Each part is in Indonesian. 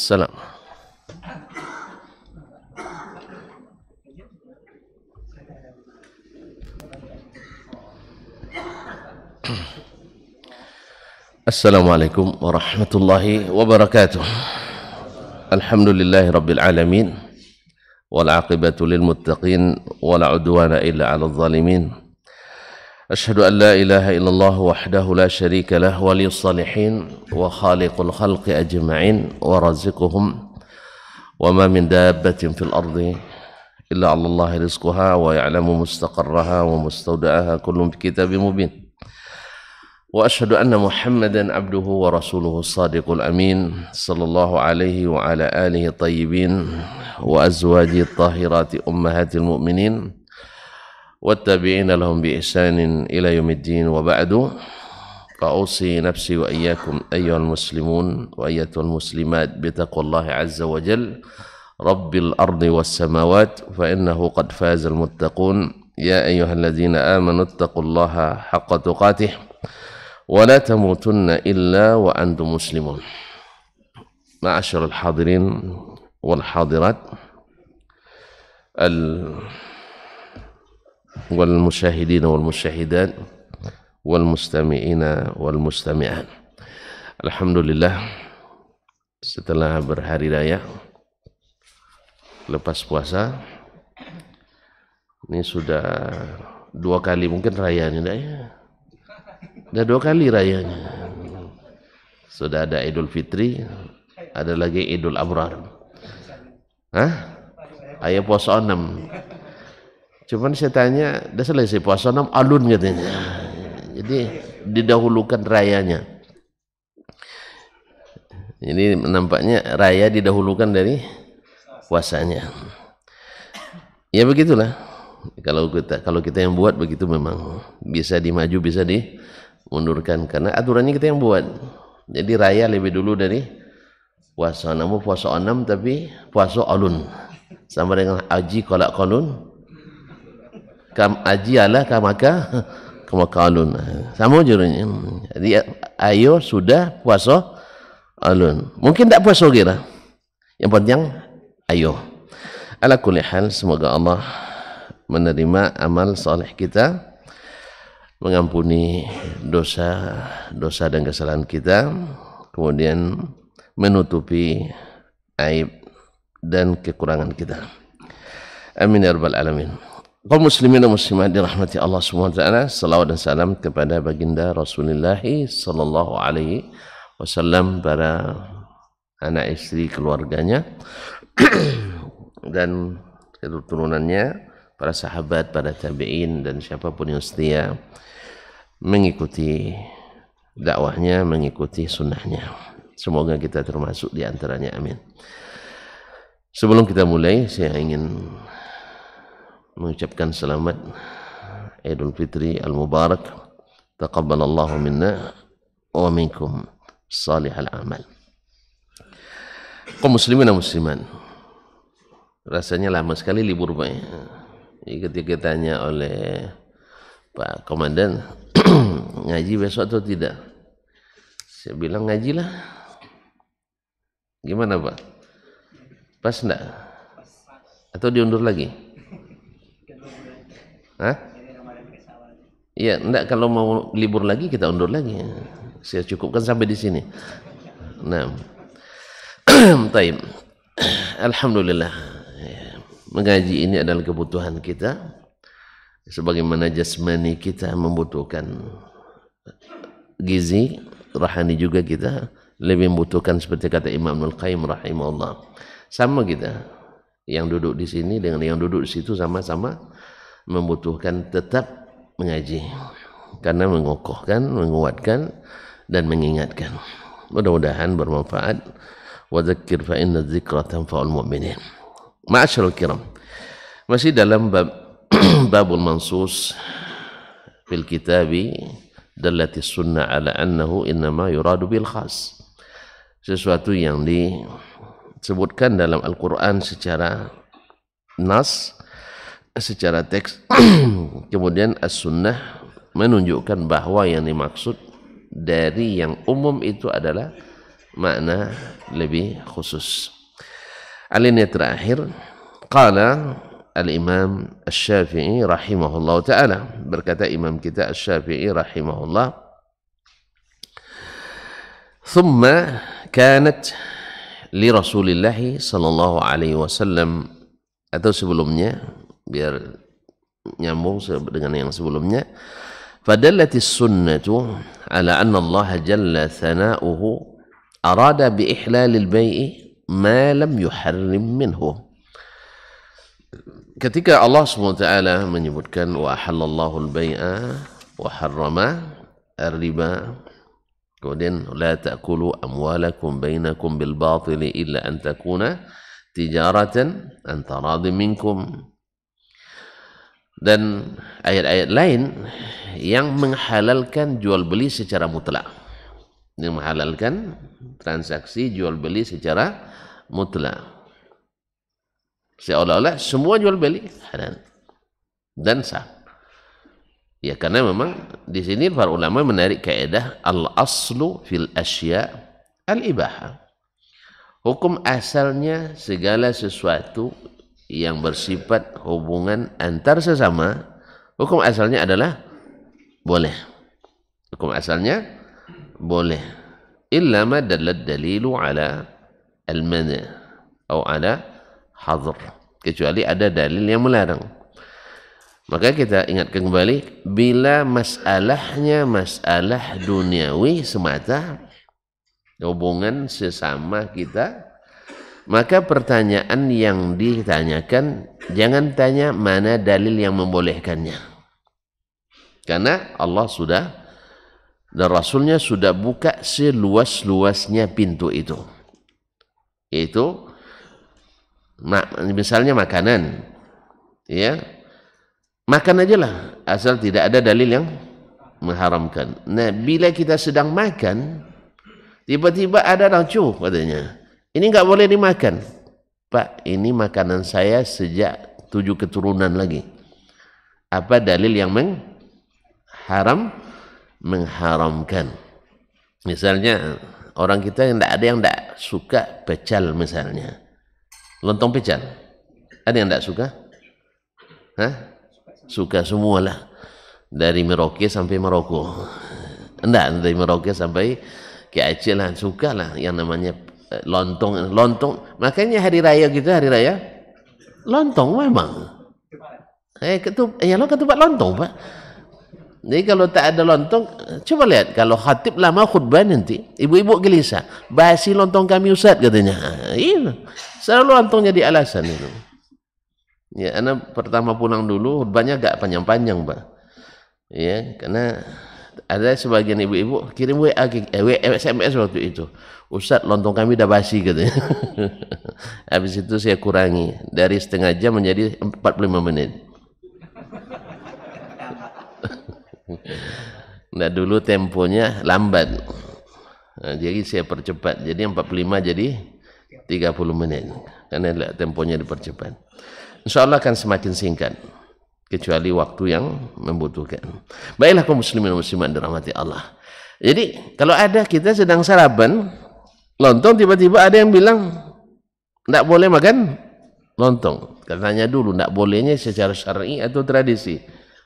Salam. Assalamualaikum warahmatullahi wabarakatuh. Alhamdulillahi rabbil alamin. Wal aqibatu lil muttaqin wala udwana illa 'alal zalimin. Asyhadu an la ilaha illallah wahdahu la syarika lah waliyus salihin wa khaliqul khalqi ajma'in wa raziquhum wa ma min dabbatin fil ardi illa 'ala Allahi rizquha wa ya'lamu mustaqarraha wa mustawda'aha kullun fi kitabim mubin. Wa asyhadu anna Muhammadan abduhu wa rasuluhu as-sadiqul amin sallallahu alaihi wa ala alihi tayyibin wa azwaji tahirati ummahatil mu'minin wattabi'ina lahum bi ihsanin ila yaumiddin wa ba'du. Fa'usi nafsi wa iyyakum ayyuhal muslimun wa ayyatuhal muslimat bi taqwallahi azza wa jalla rabbil ardi was samawat fa innahu qad fazal muttaqun. Ya ayyuhalladzina amanu taqullaha haqqa tuqatih wa la tamutunna illa wa antum muslimun. Ma'asyiral hadirin wal hadirat wal musyahidin wal musyahidat wal mustami'ina wal mustami'at. Alhamdulillah, setelah berhari raya lepas puasa ini sudah 2 kali mungkin rayanya dah ya. Dah 2 kali rayanya. Sudah ada Idul Fitri, ada lagi Idul Abrar. Ayah puasa 6. Cuman saya tanya, dah selesai puasa 6 alun katanya. Jadi didahulukan rayanya. Jadi nampaknya raya didahulukan dari puasanya. Ya begitulah. Kalau kita yang buat begitu memang bisa dimaju, bisa dimundurkan karena aturannya kita yang buat. Jadi raya lebih dulu dari puasa. Namun puasa 6 tapi puasa alun. Sama dengan haji kolak kolun. Kam haji ala kamaka alun. Sama jurusnya. Jadi ayo sudah puasa alun. Mungkin tak puasa kira. Yang penting ayo. Ala kulli hal, semoga Allah menerima amal saleh kita, mengampuni dosa dan kesalahan kita, kemudian menutupi aib dan kekurangan kita. Amin ya rabbal alamin. Kaum muslimin dan muslimat dirahmati Allah Subhanahu wa taala, salawat dan salam kepada baginda Rasulullah sallallahu alaihi wasallam, para anak istri keluarganya dan keturunannya, para sahabat, para tabi'in dan siapapun yang setia mengikuti dakwahnya, mengikuti sunnahnya. Semoga kita termasuk di antaranya, amin. Sebelum kita mulai, saya ingin mengucapkan selamat Idul Fitri Al-Mubarak. Taqabbalallahu minna wa minkum salihal amal. Kaum muslimin dan muslimat, rasanya lama sekali libur Pak. Ketika tanya oleh Pak Komandan, ngaji besok atau tidak? Saya bilang ngajilah. Gimana Pak? Pas enggak? Atau diundur lagi? Iya, enggak, kalau mau libur lagi kita undur lagi. Saya cukupkan sampai di sini. Nah. Taib. Alhamdulillah. Mengaji ini adalah kebutuhan kita. Sebagaimana jasmani kita membutuhkan gizi, rohani juga kita lebih membutuhkan, seperti kata Imam Ibnul Qayyim rahimahullah. Sama kita yang duduk di sini dengan yang duduk di situ sama-sama membutuhkan tetap mengaji, karena mengokohkan, menguatkan dan mengingatkan. Mudah-mudahan bermanfaat. Wa dzakir fa inna dzikra tanfa'ul mu'minin. Ma'asyiral kiram, masih dalam babul mansus fil kitabi dallatis sunnah ala annahu innama yuradu bil khas. Sesuatu yang disebutkan dalam Al-Quran secara nas, secara teks, kemudian as-sunnah menunjukkan bahwa yang dimaksud dari yang umum itu adalah makna lebih khusus. Alinea terakhir, qala al-Imam Asy-Syafi'i rahimahullah ta'ala, berkata imam kita Asy-Syafi'i rahimahullah, thumma kanat li Rasulillah sallallahu alaihi wasallam, atau sebelumnya biar nyambung dengan yang sebelumnya, fadallatis sunnatu ala anna Allah jalla thana'uhu arada bi ihlalil bai'i ma lam yuharrim minhu. Ketika Allah SWT menyebutkan wa halallahu al-bai'a wa harrama ar-riba, kemudian la ta'kulu amwalakum bainakum bil batili illa an takuna tijaratan an taradhi minkum, dan ayat-ayat lain yang menghalalkan jual beli secara mutlak, yang menghalalkan transaksi jual beli secara mutlak, seolah-olah semua jual beli halal dan sah. Ya, karena memang di sini para ulama menarik kaidah al-aslu fil asya al-ibahah. Hukum asalnya segala sesuatu yang bersifat hubungan antar sesama, hukum asalnya adalah boleh. Hukum asalnya boleh. Illa ma dallat dalilu ala al-mana' atau ala hadr, kecuali ada dalil yang melarang. Maka kita ingatkan kembali, bila masalahnya masalah duniawi semata, hubungan sesama kita, maka pertanyaan yang ditanyakan jangan tanya mana dalil yang membolehkannya, karena Allah sudah dan Rasulnya sudah buka seluas-luasnya pintu itu. Itu misalnya makanan, ya, makan aja lah asal tidak ada dalil yang mengharamkan. Nah, bila kita sedang makan, tiba-tiba ada rancu katanya, ini nggak boleh dimakan. Pak, ini makanan saya sejak 7 keturunan lagi. Apa dalil yang mengharamkan? Misalnya orang kita yang ada yang tidak suka pecal, misalnya lontong pecal, ada yang tidak suka? Hah? Suka semualah, dari Merauke sampai Maroko. Enggak, dari Merauke sampai ke Aceh lah, suka lah yang namanya lontong. Makanya hari raya kita, hari raya lontong memang. Ketupat lontong, Pak. Jadi kalau tak ada lontong, coba lihat kalau khatib lama khutbah nanti, ibu-ibu gelisah, basi lontong kami Ustaz katanya. Iya, selalu lontong jadi alasan itu. Ya, anak pertama pulang dulu, khutbahnya agak panjang-panjang, Pak. Ya, karena ada sebagian ibu-ibu kirim SMS waktu itu, Ustaz lontong kami dah basi katanya. Habis itu saya kurangi dari setengah jam menjadi 45 menit. Nah, dulu temponya lambat, nah, jadi saya percepat, jadi 45 jadi 30 menit, karena temponya dipercepat. InsyaAllah akan semakin singkat, kecuali waktu yang membutuhkan. Baiklah kaum muslimin dan muslimat dirahmati Allah. Jadi kalau ada kita sedang sarapan lontong, tiba-tiba ada yang bilang tidak boleh makan lontong, katanya dulu tidak bolehnya secara syar'i atau tradisi.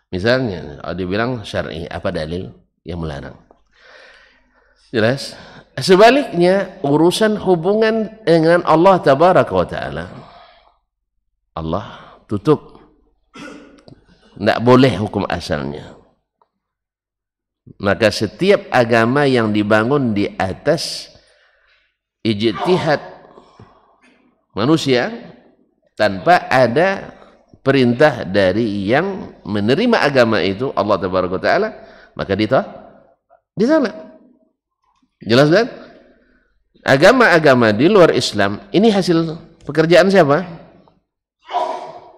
Misalnya dia bilang syar'i, apa dalil yang melarang? Jelas? Sebaliknya urusan hubungan dengan Allah tabaraka wa taala, Allah tutup, tidak boleh hukum asalnya. Maka setiap agama yang dibangun di atas ijtihad manusia tanpa ada perintah dari yang menerima agama itu, Allah tabaraka wa taala, maka ditolak. Jelas kan? Agama-agama di luar Islam ini hasil pekerjaan siapa?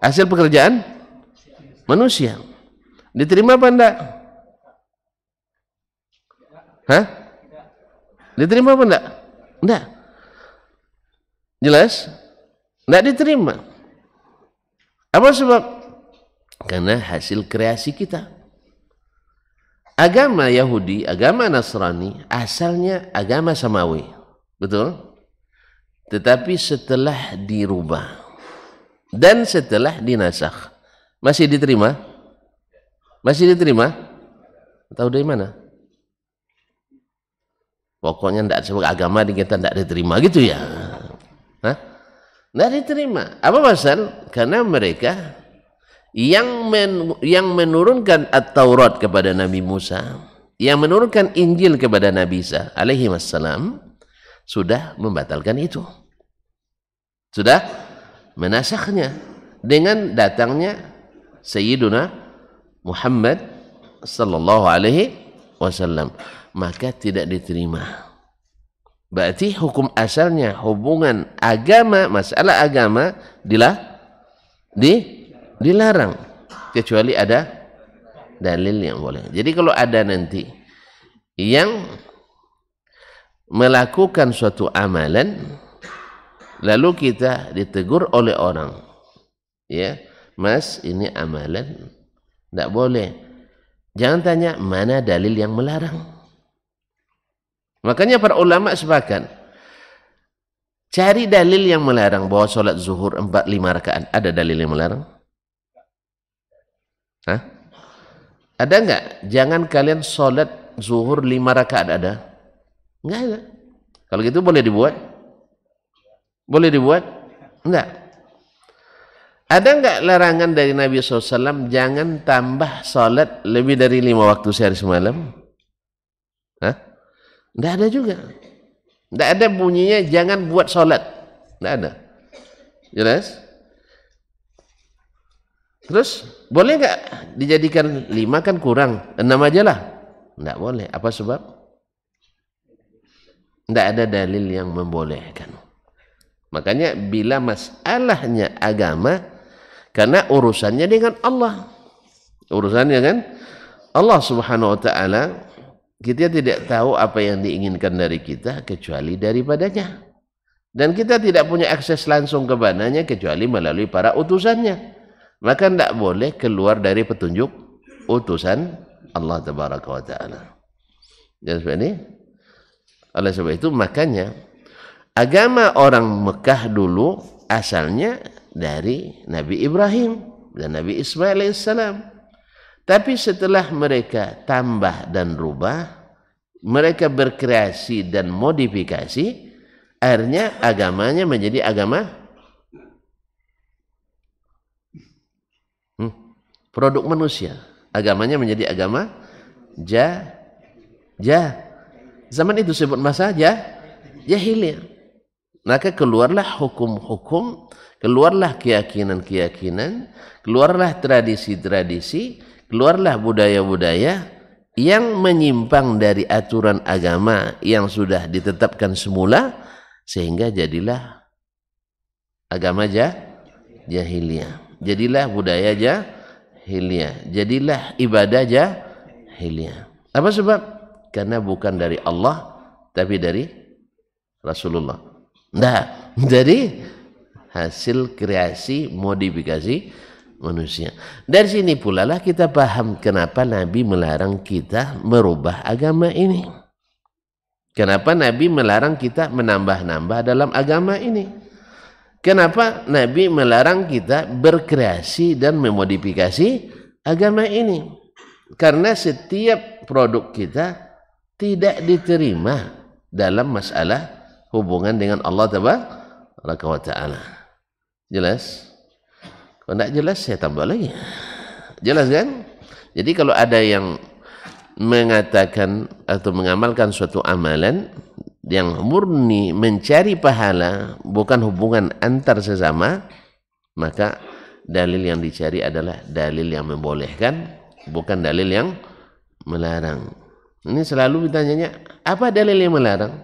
Hasil pekerjaan manusia. Diterima apa enggak? Hah? Diterima apa enggak? Enggak. Jelas? Enggak diterima. Apa sebab? Karena hasil kreasi kita. Agama Yahudi, agama Nasrani, asalnya agama samawi. Betul? Tetapi setelah dirubah dan setelah dinasakh, masih diterima? Masih diterima? Tahu dari mana? Pokoknya tidak sebagai agama di kita tidak diterima gitu ya. Hah? Tidak diterima. Apa pasal? Karena mereka yang menurunkan At-Taurat kepada Nabi Musa, yang menurunkan Injil kepada Nabi Isa alaihi wassalam, sudah membatalkan itu. Sudah menasakhnya dengan datangnya Sayyiduna Muhammad sallallahu alaihi wasallam, maka tidak diterima. Berarti hukum asalnya hubungan agama, masalah agama dilarang kecuali ada dalil yang boleh. Jadi kalau ada nanti yang melakukan suatu amalan lalu kita ditegur oleh orang, ya, Mas, ini amalan tidak boleh. Jangan tanya mana dalil yang melarang. Makanya para ulama sepakat cari dalil yang melarang bahwa sholat zuhur 5 rakaat. Ada dalil yang melarang? Hah? Ada enggak? Jangan kalian sholat zuhur 5 rakaat, ada? Enggak ada. Kalau gitu boleh dibuat? Boleh dibuat? Enggak. Ada enggak larangan dari Nabi SAW jangan tambah sholat lebih dari 5 waktu sehari semalam? Hah? Tidak ada juga. Tidak ada bunyinya jangan buat sholat. Tidak ada. Jelas? Terus boleh nggak dijadikan 5 kan kurang, 6 aja lah? Tidak boleh. Apa sebab? Tidak ada dalil yang membolehkan. Makanya bila masalahnya agama, karena urusannya dengan Allah, urusannya kan Allah Subhanahu wa Ta'ala, kita tidak tahu apa yang diinginkan dari kita kecuali daripadanya, dan kita tidak punya akses langsung kepadanya kecuali melalui para utusannya. Maka tidak boleh keluar dari petunjuk utusan Allah Tabaraka wa Ta'ala. Dan sebab ini, oleh sebab itu makanya agama orang Mekah dulu asalnya dari Nabi Ibrahim dan Nabi Ismail alaihissalam. Tapi setelah mereka tambah dan rubah, mereka berkreasi dan modifikasi, akhirnya agamanya menjadi agama produk manusia. Agamanya menjadi agama zaman itu sebut masa jahiliyah. Maka keluarlah hukum-hukum, keluarlah keyakinan-keyakinan, keluarlah tradisi-tradisi, keluarlah budaya-budaya yang menyimpang dari aturan agama yang sudah ditetapkan semula, sehingga jadilah agama jahiliyah, jadilah budaya jahiliyah, jadilah ibadah jahiliyah. Apa sebab? Karena bukan dari Allah tapi dari Rasulullah. Nah, dari hasil kreasi modifikasi manusia. Dari sini pula lah kita paham kenapa Nabi melarang kita merubah agama ini. Kenapa Nabi melarang kita menambah-nambah dalam agama ini. Kenapa Nabi melarang kita berkreasi dan memodifikasi agama ini. Karena setiap produk kita tidak diterima dalam masalah hubungan dengan Allah Tabaraka wa Ta'ala. Jelas? Kalau tidak jelas saya tambah lagi. Jelas kan? Jadi kalau ada yang mengatakan atau mengamalkan suatu amalan yang murni mencari pahala, bukan hubungan antar sesama, maka dalil yang dicari adalah dalil yang membolehkan, bukan dalil yang melarang. Ini selalu ditanyanya, apa dalil yang melarang?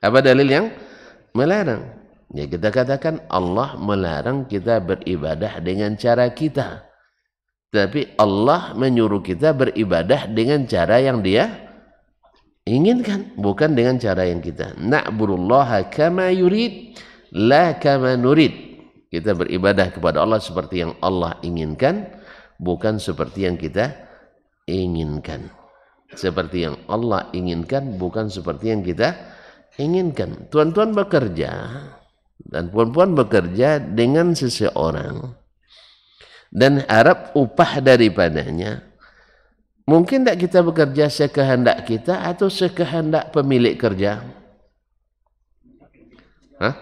Apa dalil yang melarang? Ya kita katakan Allah melarang kita beribadah dengan cara kita. Tapi Allah menyuruh kita beribadah dengan cara yang Dia inginkan, bukan dengan cara yang kita. Na'budullaha kama yurid, la kama nurid. Kita beribadah kepada Allah seperti yang Allah inginkan, bukan seperti yang kita inginkan. Seperti yang Allah inginkan, bukan seperti yang kita inginkan. Tuan-tuan bekerja dan puan-puan bekerja dengan seseorang dan harap upah daripadanya. Mungkin tak kita bekerja sekehendak kita atau sekehendak pemilik kerja? Hah?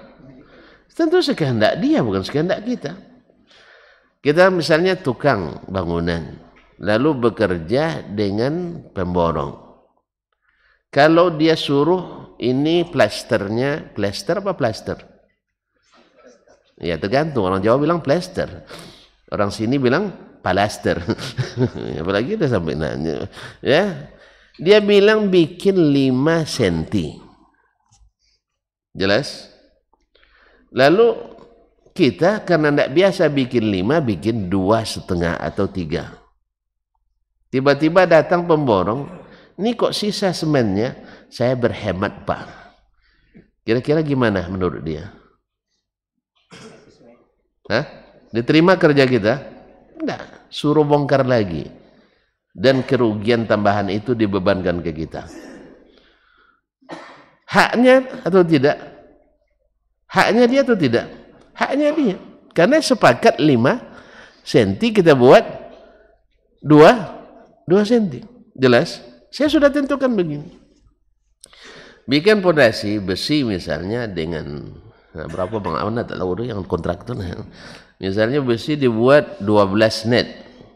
Tentu sekehendak dia, bukan sekehendak kita. Kita misalnya tukang bangunan, lalu bekerja dengan pemborong. Kalau dia suruh ini plasternya, plaster apa plaster? Ya tergantung, orang Jawa bilang plaster, orang sini bilang palaster. Apalagi kita sampai nanya, ya. Dia bilang bikin 5 cm. Jelas? Lalu kita karena tidak biasa bikin 5, bikin 2,5 atau 3. Tiba-tiba datang pemborong, ini kok sisa semennya? Saya berhemat Pak. Kira-kira gimana menurut dia? Hah? Diterima kerja kita? Enggak, suruh bongkar lagi. Dan kerugian tambahan itu dibebankan ke kita. Haknya atau tidak? Haknya dia atau tidak? Haknya dia. Karena sepakat 5 cm, kita buat 2 cm. Jelas? Saya sudah tentukan begini. Bikin pondasi besi misalnya dengan berapa Bang Awan tak tahu yang kontraktor. Misalnya besi dibuat 12 net.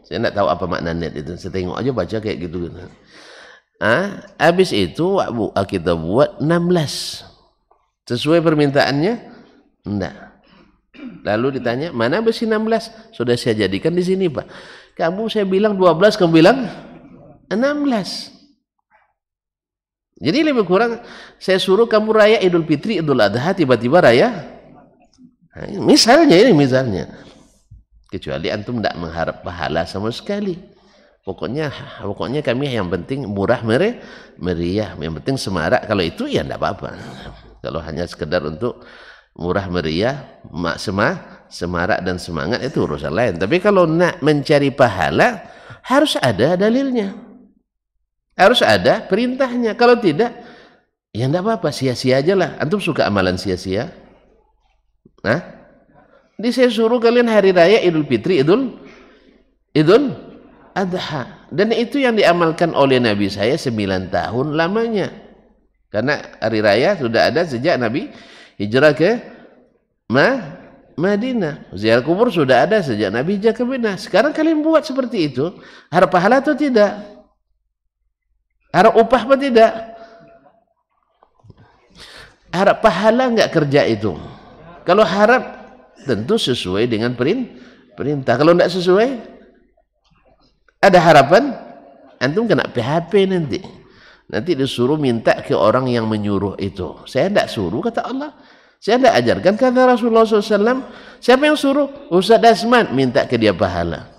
Saya tidak tahu apa makna net itu. Saya tengok aja baca kayak gitu. Habis itu kita buat 16. Sesuai permintaannya? Enggak. Lalu ditanya, mana besi 16? Sudah saya jadikan di sini Pak. Kamu saya bilang 12, kamu bilang 16. Jadi lebih kurang saya suruh kamu raya Idul Fitri, Idul Adha, tiba-tiba raya. Nah, misalnya ini misalnya. Kecuali antum tidak mengharap pahala sama sekali. Pokoknya kami yang penting murah meriah, yang penting semarak. Kalau itu ya tidak apa-apa. Kalau hanya sekedar untuk murah meriah, semarak dan semangat itu urusan lain. Tapi kalau nak mencari pahala harus ada dalilnya. Harus ada perintahnya. Kalau tidak, ya tidak apa-apa, sia-sia aja lah. Antum suka amalan sia-sia? Jadi saya suruh kalian hari raya Idul Fitri, Idul Adha. Dan itu yang diamalkan oleh Nabi saya 9 tahun lamanya. Karena hari raya sudah ada sejak Nabi hijrah ke Madinah. Ziarah kubur sudah ada sejak Nabi hijrah ke Madinah. Sekarang kalian buat seperti itu, harap pahala atau tidak? Harap upah apa tidak? Harap pahala enggak kerja itu? Kalau harap tentu sesuai dengan perintah. Kalau enggak sesuai, ada harapan antum kena PHP nanti. Nanti disuruh minta ke orang yang menyuruh itu. Saya tidak suruh, kata Allah. Saya tidak ajarkan, kata Rasulullah SAW. Siapa yang suruh? Ustaz Dasman, minta ke dia pahala.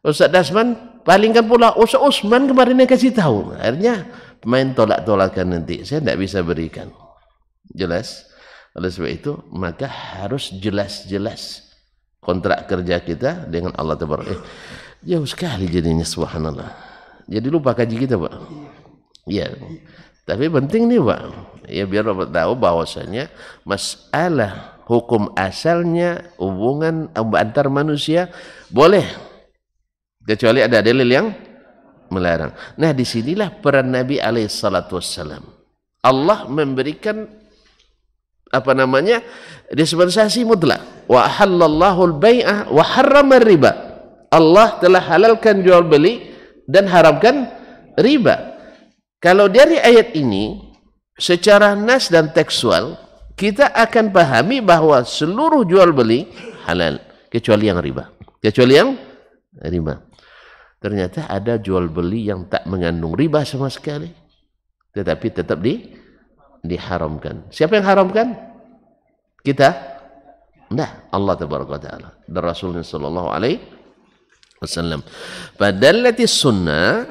Ustaz Dasman palingkan pula, Ustaz Usman kemarin yang kasih tahu. Akhirnya main tolak-tolakan nanti. Saya tidak bisa berikan. Jelas? Oleh sebab itu, maka harus jelas-jelas kontrak kerja kita dengan Allah Taala. Jauh sekali jadinya, subhanallah. Jadi lupa kaji kita Pak. Ya, tapi penting nih Pak. Ya biar Bapak tahu bahwasanya masalah hukum asalnya hubungan antar manusia boleh, kecuali ada dalil yang melarang. Nah disinilah peran Nabi alaihissalam. Allah memberikan dispensasi mutlak. Wa halallahu al-bai'ah wa harrama riba. Allah telah halalkan jual beli dan haramkan riba. Kalau dari ayat ini secara nas dan tekstual kita akan pahami bahwa seluruh jual beli halal kecuali yang riba. Ternyata ada jual beli yang tak mengandung riba sama sekali, tetapi tetap diharamkan. Siapa yang haramkan? Kita? Nah, Allah Taala dan Rasulullah sallallahu alaihi wasallam. Padallati sunnah,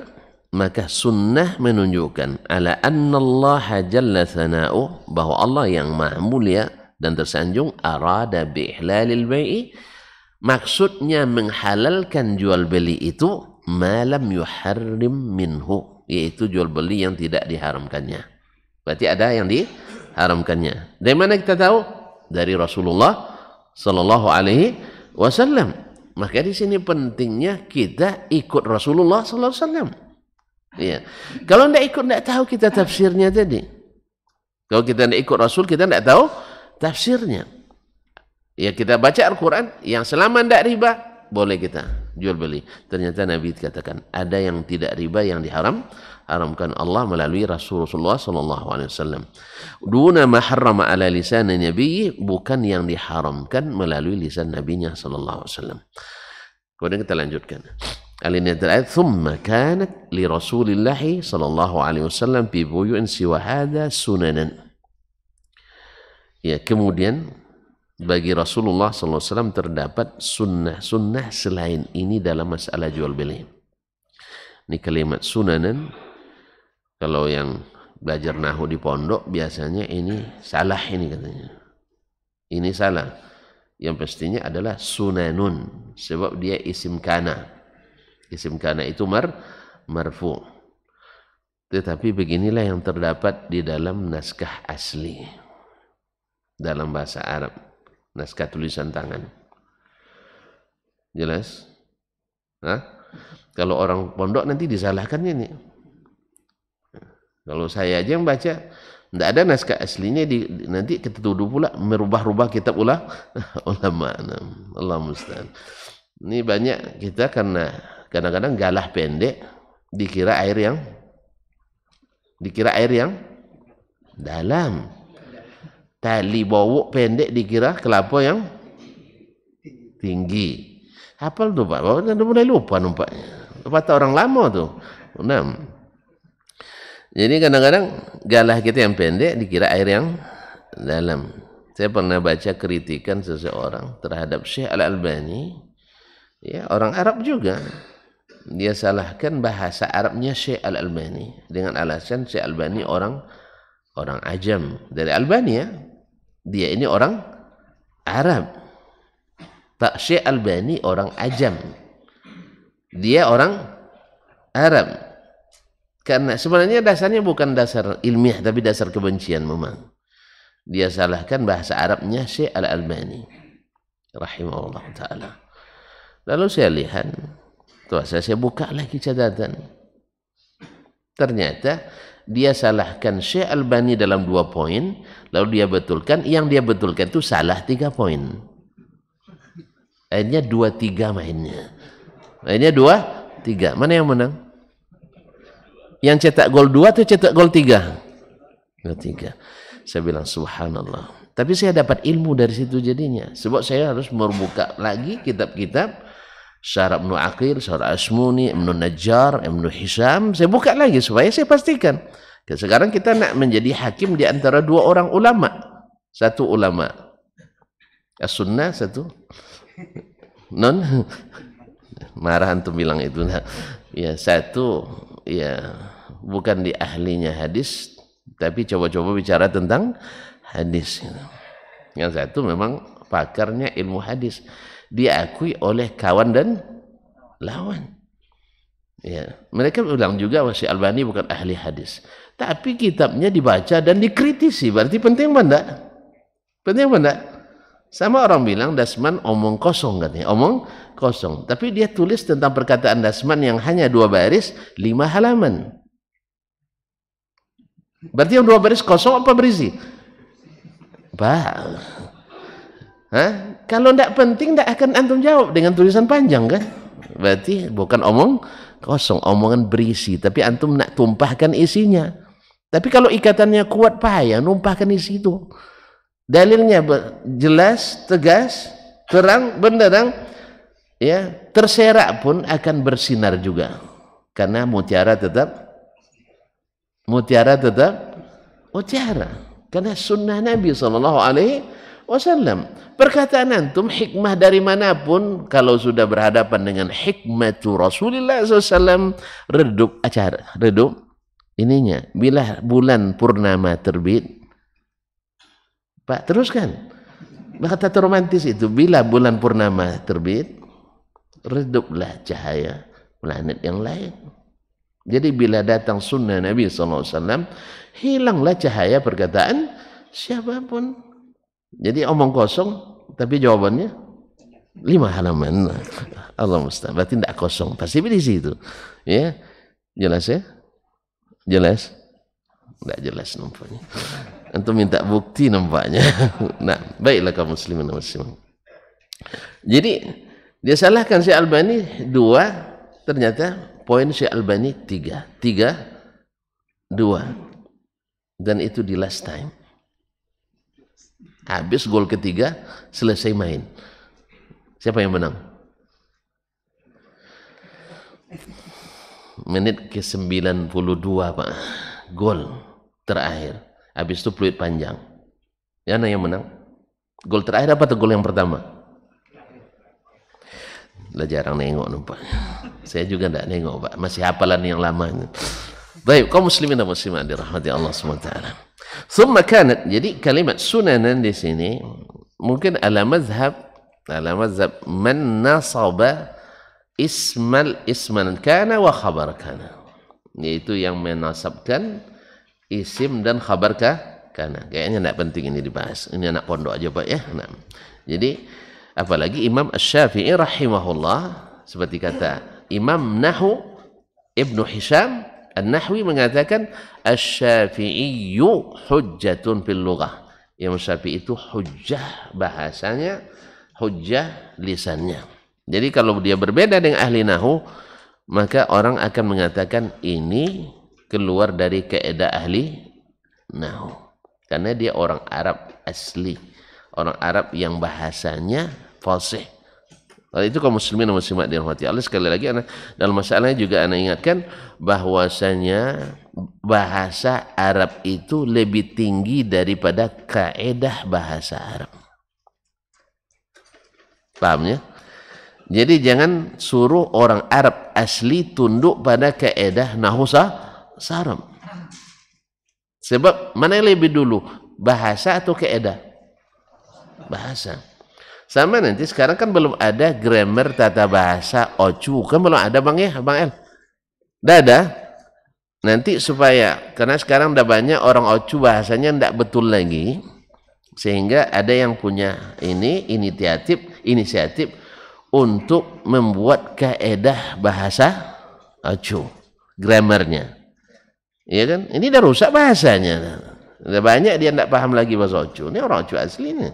maka sunnah menunjukkan ala anna Allah jalla thana'u, bahwa Allah yang maha mulia dan tersanjung arada bi ihlalil bai'i, maksudnya menghalalkan jual beli itu malam yuharrim minhu, yaitu jual beli yang tidak diharamkannya. Berarti ada yang haramkannya. Dari mana kita tahu? Dari Rasulullah Sallallahu Alaihi Wasallam. Maka di sini pentingnya kita ikut Rasulullah Sallallahu Alaihi Wasallam. Ya. Kalau tidak ikut, tidak tahu kita tafsirnya tadi. Kalau kita tidak ikut Rasul, kita tidak tahu tafsirnya. Ya, kita baca Al-Quran, yang selama tidak riba, boleh kita jual beli. Ternyata Nabi katakan, ada yang tidak riba, yang haramkan Allah melalui Rasulullah Sallallahu Alaihi Wasallam. Duna ma harrama ala lisan Nabi, bukan yang diharamkan melalui lisan Nabinya Sallallahu Alaihi Wasallam. Kemudian kita lanjutkan. Alinea terakhir, thumma kanat li Rasulillah Sallallahu Alaihi Wasallam fi buyu'in siwa hadha sunanan. Ya, kemudian bagi Rasulullah SAW terdapat sunnah-sunnah selain ini dalam masalah jual beli. Ini kalimat sunanan, kalau yang belajar nahu di pondok biasanya ini salah, ini katanya. Ini salah. Yang pastinya adalah sunanun, sebab dia isim kana. Isim kana itu marfu. Tetapi beginilah yang terdapat di dalam naskah asli dalam bahasa Arab. Naskah tulisan tangan. Jelas? Hah? Kalau orang pondok nanti disalahkan ini. Kalau saya aja yang baca, tidak ada naskah aslinya, nanti kita tuduh pula merubah-rubah kitab ulama. Allah musta'an. Ini banyak kita karena kadang-kadang galah pendek dikira air yang dalam. Tali bawuk pendek dikira kelapa yang tinggi. Hafal tuh Pak, bawa udah mulai lupa nampaknya. Kata orang lama tuh. 6. Jadi kadang-kadang galah kita yang pendek dikira air yang dalam. Saya pernah baca kritikan seseorang terhadap Syekh Al-Albani. Ya, orang Arab juga. Dia salahkan bahasa Arabnya Syekh Al-Albani dengan alasan Syekh Al-Albani orang ajam dari Albania. Dia ini orang Arab. Tak, Syekh Albani orang ajam. Dia orang Arab. Karena sebenarnya dasarnya bukan dasar ilmiah, tapi dasar kebencian memang. Dia salahkan bahasa Arabnya Syekh Al-Albani rahimahullah ta'ala. Lalu saya lihat, saya buka lagi catatan. Ternyata dia salahkan Syekh Albani dalam 2 poin, lalu dia betulkan. Yang dia betulkan itu salah 3 poin. Akhirnya 2-3 mainnya. Akhirnya 2-3. Mana yang menang? Yang cetak gol 2 atau cetak gol 3? 3. Saya bilang subhanallah. Tapi saya dapat ilmu dari situ jadinya. Sebab saya harus membuka lagi kitab-kitab Syarah Ibnu Aqil, Syarah Asmuni, Ibnu Najjar, Ibnu Hisham. Saya buka lagi supaya saya pastikan. Sekarang kita nak menjadi hakim di antara 2 orang ulama. Satu ulama as-sunnah, satu non. Marah antum bilang itu. Ya, satu ya bukan di ahlinya hadis, tapi coba-coba bicara tentang hadis. Yang satu memang pakarnya ilmu hadis. Diakui oleh kawan dan lawan. Ya, mereka bilang juga Syekh Albani bukan ahli hadis. Tapi kitabnya dibaca dan dikritisi. Berarti penting mana? Penting mana? Sama orang bilang Dasman omong kosong katanya. Omong kosong. Tapi dia tulis tentang perkataan Dasman yang hanya 2 baris, 5 halaman. Berarti yang 2 baris kosong apa berisi? Pak. Hah? Kalau tidak penting, tidak akan antum jawab dengan tulisan panjang kan? Berarti bukan omong kosong, omongan berisi. Tapi antum nak tumpahkan isinya. Tapi kalau ikatannya kuat, payah numpahkan isi itu. Dalilnya jelas, tegas, terang, benderang, ya, terserak pun akan bersinar juga. Karena mutiara tetap mutiara. Karena sunnah Nabi SAW. Perkataan antum hikmah dari manapun, kalau sudah berhadapan dengan hikmatu Rasulullah SAW, redup acara, redup ininya. Bila bulan purnama terbit, Pak teruskan. Kata romantis itu, bila bulan purnama terbit, reduplah cahaya planet yang lain. Jadi bila datang sunnah Nabi SAW, hilanglah cahaya perkataan Siapapun. Jadi omong kosong tapi jawabannya 5 halaman. Allah musta'an. Berarti tidak kosong. Pasti di situ. Ya. Jelas ya? Jelas? Tidak jelas nampaknya. Antum minta bukti nampaknya. Nah, baiklah kaum muslimin dan muslimat. Jadi dia salahkan Syekh Albani 2, ternyata poin Syekh Albani 3. 2. Dan itu di last time. Habis gol ketiga, selesai main. Siapa yang menang? Menit ke-92 Pak. Gol terakhir. Habis itu peluit panjang. Mana yang menang? Gol terakhir apa atau gol yang pertama? Lah jarang nengok nampaknya. Saya juga tidak nengok Pak. Masih hafalan yang lamanya. Baik, kaum muslimin dan muslimat dirahmati Allah SWT. Thumma kanat, jadi kalimat sunanan di sini mungkin ala mazhab man nasaba isman kana wa khabar kana, yaitu yang menasabkan isim dan khabar kana. Kayaknya tidak penting ini dibahas, ini anak pondok aja Pak ya. Nah, jadi apalagi Imam Asy-Syafi'i rahimahullah, seperti kata Imam Nahu Ibnu Hisham An-Nahwi mengatakan Asy-Syafi'iyyu hujjatun fil lughah. Imam Syafi'i itu hujjah bahasanya, hujjah lisannya. Jadi kalau dia berbeda dengan ahli nahu, maka orang akan mengatakan ini keluar dari kaidah ahli nahu. Karena dia orang Arab asli, orang Arab yang bahasanya fasih. Itu kaum muslimin dan muslimat dirahmati Allah. Sekali lagi dalam masalahnya juga ana ingatkan bahwasanya bahasa Arab itu lebih tinggi daripada kaidah bahasa Arab. Paham ya? Jadi jangan suruh orang Arab asli tunduk pada kaidah nahwu sarf. Sebab mana yang lebih dulu? Bahasa atau kaidah? Bahasa. Sama nanti sekarang kan belum ada grammar tata bahasa ocu, kan belum ada Bang ya, Bang El. Dah ada. Nanti supaya, karena sekarang udah banyak orang ocu bahasanya tidak betul lagi, sehingga ada yang punya ini inisiatif untuk membuat kaidah bahasa ocu, grammarnya. Iya kan? Ini udah rusak bahasanya. Udah banyak dia tidak paham lagi bahasa ocu. Ini orang ocu aslinya.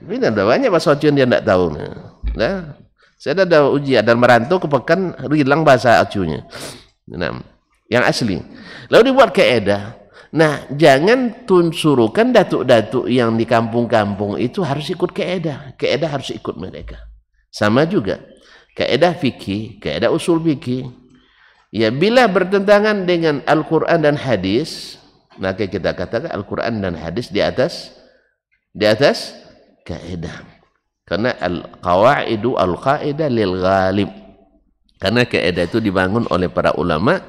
Tapi ada banyak bahasa ocu yang dia tidak tahu. Nah, saya ada ujian dan merantau ke Pekan, hilang bahasa ocunya. Nah, yang asli. Lalu dibuat kaidah. Nah, jangan suruhkan datuk-datuk yang di kampung-kampung itu harus ikut kaidah. Kaidah harus ikut mereka. Sama juga. Kaidah fikih, kaidah usul fikih. Ya, bila bertentangan dengan Al-Quran dan hadis, maka kita katakan Al-Quran dan hadis di atas kaidah. Karena al-qawaidu al-qaidah lil ghalib. Karena kaidah itu dibangun oleh para ulama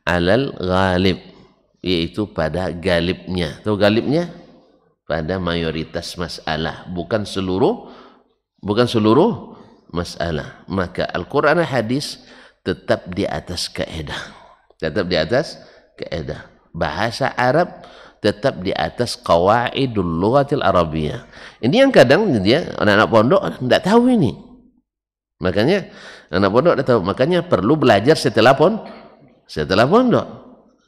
alal ghalib, yaitu pada galibnya. Tahu galibnya? Pada mayoritas masalah, bukan seluruh masalah. Maka Al-Quran dan hadis tetap di atas kaidah. Tetap di atas kaidah. Bahasa Arab tetap di atas qawaidul lughatil arabiyyah. Ini yang kadang dia anak-anak pondok tidak tahu ini. Makanya anak pondok tidak tahu, makanya perlu belajar setelah pondok.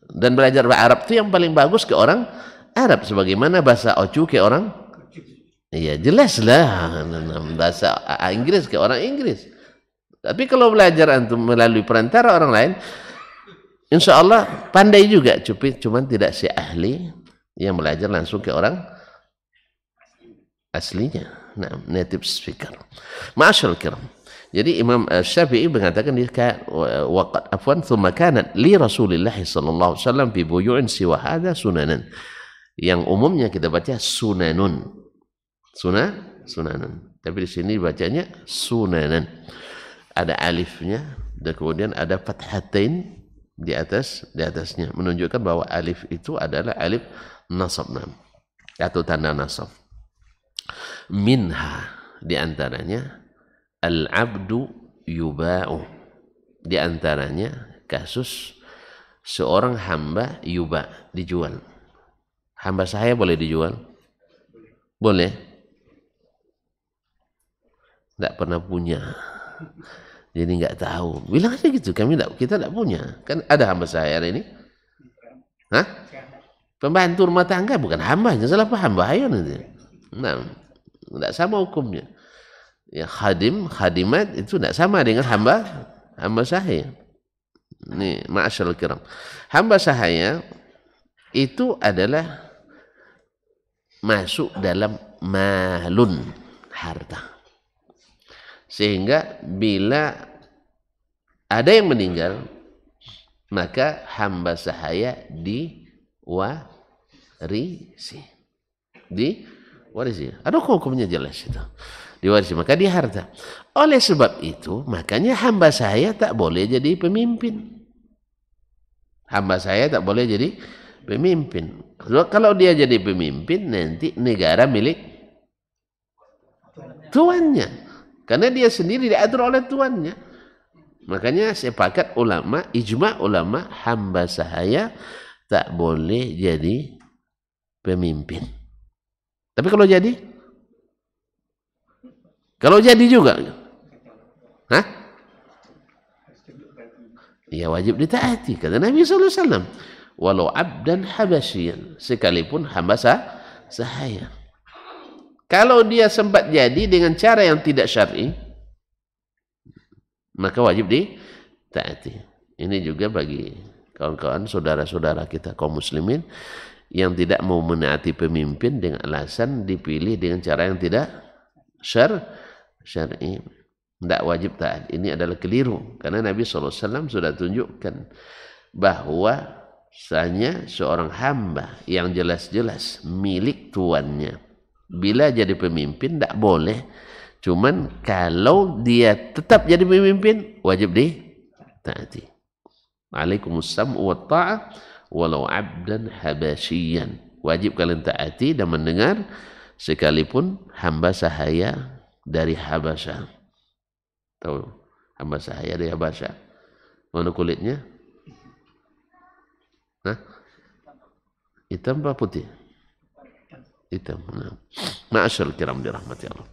Dan belajar bahasa Arab itu yang paling bagus ke orang Arab, sebagaimana bahasa ocu ke orang, iya jelas lah, bahasa Inggris ke orang Inggris. Tapi kalau belajar antum melalui perantara orang lain, insya Allah pandai juga, cuman tidak si ahli yang belajar langsung ke orang aslinya. Nah, native speaker. Ma'asyarul kiram. Jadi Imam Syafi'i mengatakan waqad afwan thumma kanat li Rasulillah sallallahu alaihi wasallam fi buyu'in siwa hadza sunanan. Yang umumnya kita baca sunanun. Sunanun. Tapi di sini bacanya sunanan. Ada alifnya dan kemudian ada fathatain di atasnya, menunjukkan bahwa alif itu adalah alif nasab atau tanda nasab. Minha, di antaranya al-abdu yuba'u, di antaranya kasus seorang hamba yuba, dijual. Hamba saya boleh dijual? Boleh? Tidak pernah punya. Jadi nggak tahu. Bilang aja gitu, kita tidak punya. Kan ada hamba sahaya ini. Hah? Pembantu rumah tangga bukan hamba, salah paham bahaya nanti. Nah, tidak sama hukumnya. Ya khadimat itu tidak sama dengan hamba sahaya. Ini ma'asyarul kiram. Hamba sahaya itu adalah masuk dalam malun, harta. Sehingga bila ada yang meninggal, maka hamba sahaya diwarisi. Ada hukumnya jelas itu. Diwarisi, maka dia harta. Oleh sebab itu, makanya hamba sahaya tak boleh jadi pemimpin. Hamba sahaya tak boleh jadi pemimpin. Kalau dia jadi pemimpin, nanti negara milik tuannya. Karena dia sendiri diatur oleh tuannya. Makanya sepakat ulama, ijma ulama, hamba sahaya tak boleh jadi pemimpin. Tapi kalau jadi juga, hah? Ya wajib ditaati. Kata Nabi SAW, walau abdan habasyian, sekalipun hamba sahaya. Kalau dia sempat jadi dengan cara yang tidak syar'i, maka wajib ditaati. Ini juga bagi kawan-kawan, saudara-saudara kita kaum muslimin yang tidak mau menaati pemimpin dengan alasan dipilih dengan cara yang tidak syar'i. Tidak wajib taat. Ini adalah keliru. Karena Nabi SAW sudah tunjukkan bahwa seorang hamba yang jelas-jelas milik tuannya, bila jadi pemimpin tidak boleh. Cuman kalau dia tetap jadi pemimpin, wajib ditaati. Alaikumussam'u wa ta'ah walau abdan habasyian. Wajib kalian taati dan mendengar sekalipun hamba sahaya dari Habasyah. Tahu hamba sahaya dari Habasyah? Mana kulitnya? Hah? Hitam apa putih? Hitam. Ma'asyarul kiram dirahmati Allah.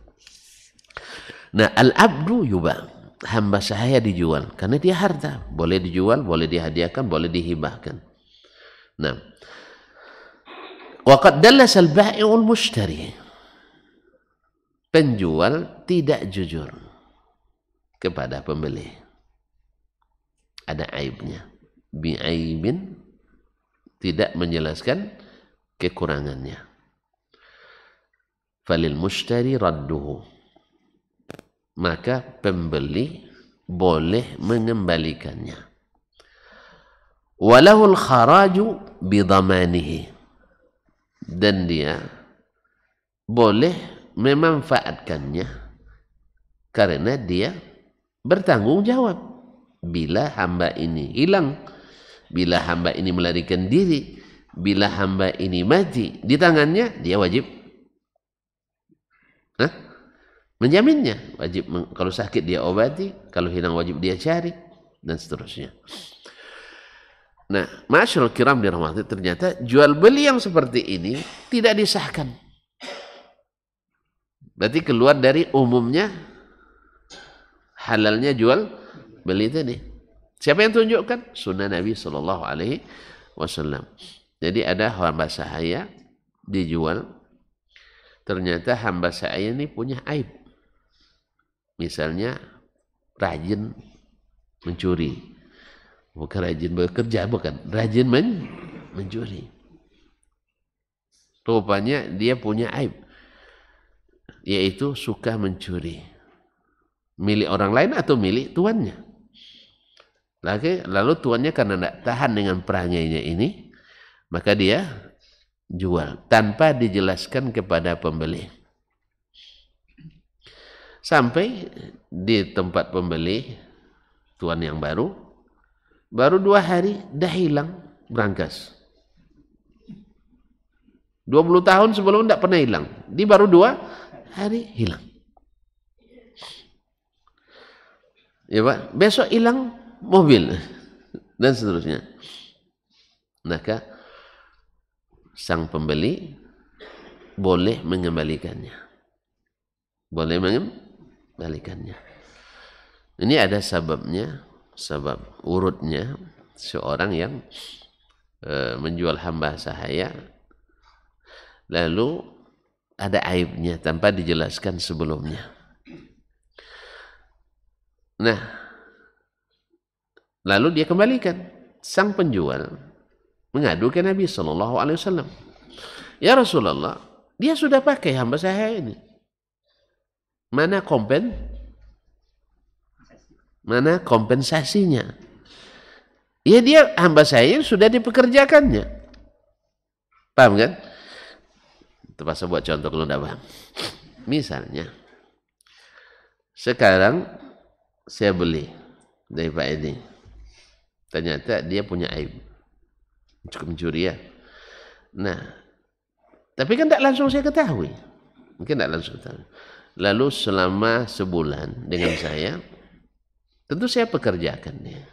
Nah, al-abdu yuba, hamba sahaya dijual karena dia harta, boleh dijual, boleh dihadiahkan, boleh dihibahkan. Nah, wa qad dallasa al-bai'ul mushtari, penjual tidak jujur kepada pembeli, ada aibnya, bi'aibin, tidak menjelaskan kekurangannya. Falil mushtari radduhu, maka pembeli boleh mengembalikannya. Walahul kharaju bidhamanihi, dan dia boleh memanfaatkannya karena dia bertanggung jawab. Bila hamba ini hilang, bila hamba ini melarikan diri, bila hamba ini mati di tangannya, dia wajib menjaminnya. Wajib, kalau sakit dia obati, kalau hilang wajib dia cari, dan seterusnya. Nah, ma'asyarul kiram dirahmati, ternyata jual beli yang seperti ini tidak disahkan. Berarti keluar dari umumnya halalnya jual beli tadi. Siapa yang tunjukkan? Sunnah Nabi SAW. Jadi ada hamba sahaya dijual, ternyata hamba sahaya ini punya aib. Misalnya rajin mencuri, bukan rajin bekerja, bukan rajin mencuri. Rupanya dia punya aib, yaitu suka mencuri, milik orang lain atau milik tuannya. Lalu tuannya karena tidak tahan dengan perangainya ini, maka dia jual tanpa dijelaskan kepada pembeli. Sampai di tempat pembeli, tuan yang baru 2 hari dah hilang, berangkas. 20 tahun sebelum tidak pernah hilang, di baru 2 hari hilang. Ya Pak, besok hilang mobil dan seterusnya. Maka sang pembeli boleh mengembalikannya. Boleh mengembalikannya. Ini ada sebabnya, sebab urutnya seorang yang menjual hamba sahaya lalu ada aibnya tanpa dijelaskan sebelumnya. Nah, lalu dia kembalikan. Sang penjual mengadu ke Nabi SAW. Ya Rasulullah, dia sudah pakai hamba saya ini. Mana kompensasinya? Ya dia hamba saya sudah dipekerjakannya. Paham kan? Terpaksa buat contoh kalau tidak paham. Misalnya, sekarang saya beli dari Pak Edi. Ternyata dia punya aib. Cukup mencuri ya. Nah, tapi kan tidak langsung saya ketahui. Mungkin tidak langsung ketahui. Lalu selama sebulan dengan saya, tentu saya pekerjakan dia.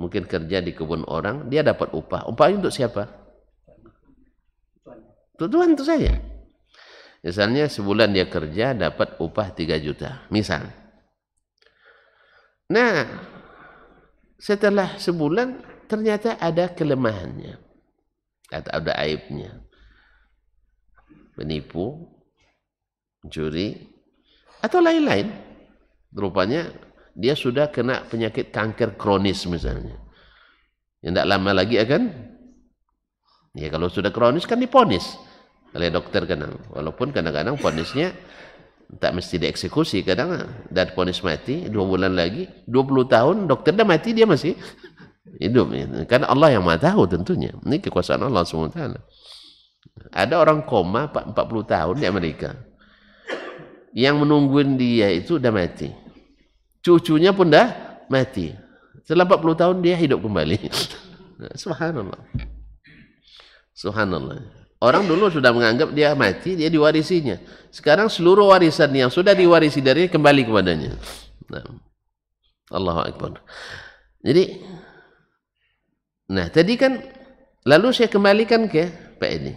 Mungkin kerja di kebun orang, dia dapat upah. Upahnya untuk siapa? Tujuan untuk saya. Misalnya sebulan dia kerja dapat upah 3 juta. Misal. Nah, setelah sebulan ternyata ada kelemahannya. Atau ada aibnya. Menipu, mencuri, atau lain-lain. Rupanya dia sudah kena penyakit kanker kronis misalnya. Yang tidak lama lagi akan, ya kalau sudah kronis kan diponis oleh dokter kadang. Walaupun kadang-kadang ponisnya tak mesti dieksekusi, kadang dan ponis mati 2 bulan lagi, 20 tahun dokter dah mati dia masih hidup. Karena Allah yang Maha tahu tentunya. Ini kekuasaan Allah SWT. Ada orang koma 40 tahun di Amerika. Yang menungguin dia itu udah mati. Cucunya pun dah mati. Setelah 40 tahun dia hidup kembali. Subhanallah. Subhanallah. Orang dulu sudah menganggap dia mati, dia diwarisinya. Sekarang seluruh warisan yang sudah diwarisi dari kembali kepadanya. Nah, Allahu Akbar. Jadi, nah tadi kan, lalu saya kembalikan ke Pak ini.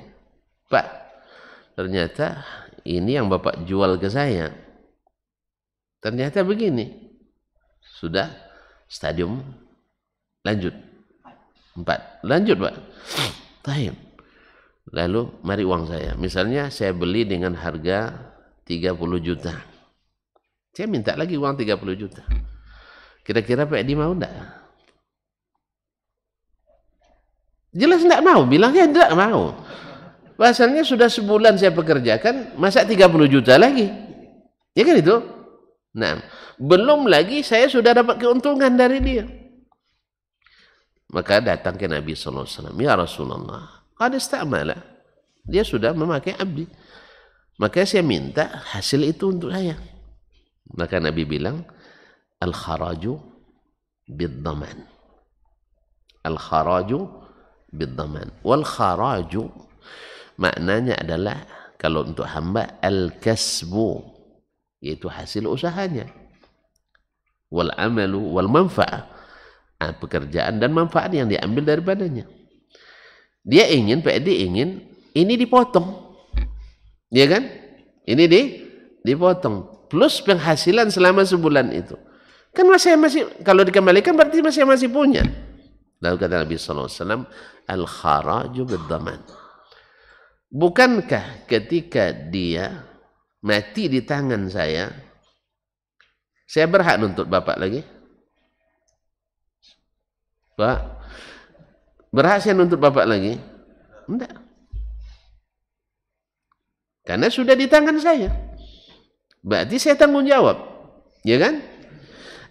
Pak, ternyata ini yang Bapak jual ke saya. Ternyata begini. Sudah stadium lanjut 4. Lanjut Pak. Taib. Lalu mari uang saya. Misalnya saya beli dengan harga 30 juta. Saya minta lagi uang 30 juta. Kira-kira Pak Edi mau enggak? Jelas enggak mau. Bilangnya enggak mau. Pasalnya sudah sebulan saya pekerjakan, masa 30 juta lagi? Ya kan itu? Nah, belum lagi saya sudah dapat keuntungan dari dia. Maka datang ke Nabi SAW. Ya Rasulullah. Qad istamala. Dia sudah memakai abdi. Maka saya minta hasil itu untuk saya. Maka Nabi bilang, al-kharaju bid-daman. Al-kharaju bid-daman. Wal-kharaju maknanya adalah kalau untuk hamba al-kasbu, yaitu hasil usahanya. Wal-amalu wal-manfa'ah, pekerjaan dan manfaat yang diambil daripadanya. Dia ingin, Pak Edi ingin ini dipotong, ya kan? Ini dipotong plus penghasilan selama sebulan itu. Kan masih kalau dikembalikan berarti masih punya. Lalu kata Nabi SAW, al-kharaju bid-daman. Bukankah ketika dia mati di tangan saya berhak nuntut Bapak lagi? Pak, berhak saya nuntut Bapak lagi? Enggak. Karena sudah di tangan saya. Berarti saya tanggung jawab. Ya kan?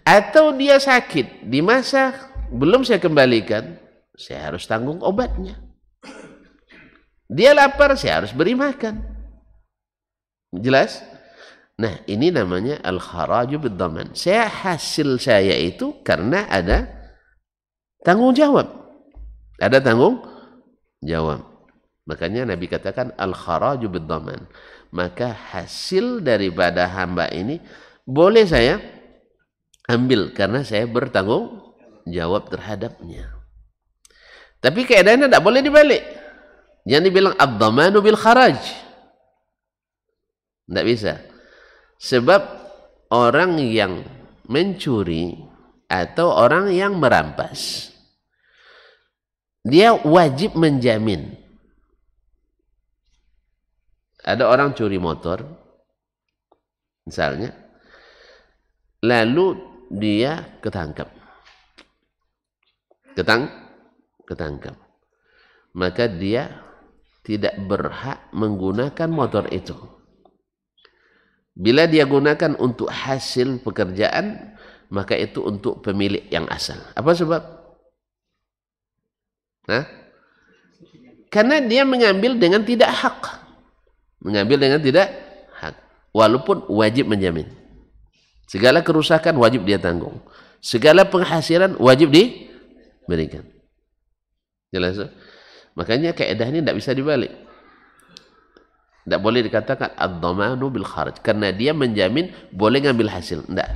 Atau dia sakit di masa belum saya kembalikan, saya harus tanggung obatnya. Dia lapar, saya harus beri makan. Jelas? Nah, ini namanya al-kharaju bid-daman. Hasil saya itu karena ada tanggung jawab. Ada tanggung jawab. Makanya Nabi katakan al-kharaju bid-daman. Maka hasil daripada hamba ini boleh saya ambil karena saya bertanggung jawab terhadapnya. Tapi keadaannya tidak boleh dibalik. Jangan dibilang ad-damanu bil kharaj. Tidak bisa. Sebab orang yang mencuri atau orang yang merampas, dia wajib menjamin. Ada orang curi motor, misalnya, lalu dia ketangkap. Ketangkap. Maka dia tidak berhak menggunakan motor itu. Bila dia gunakan untuk hasil pekerjaan, maka itu untuk pemilik yang asal. Apa sebab? Karena dia mengambil dengan tidak hak. Walaupun wajib menjamin. Segala kerusakan wajib dia tanggung. Segala penghasilan wajib diberikan. Jelas? Makanya kaidah ini tidak bisa dibalik. Tidak boleh dikatakan ad-dhamanu bil kharaj. Karena dia menjamin boleh ngambil hasil. Tidak.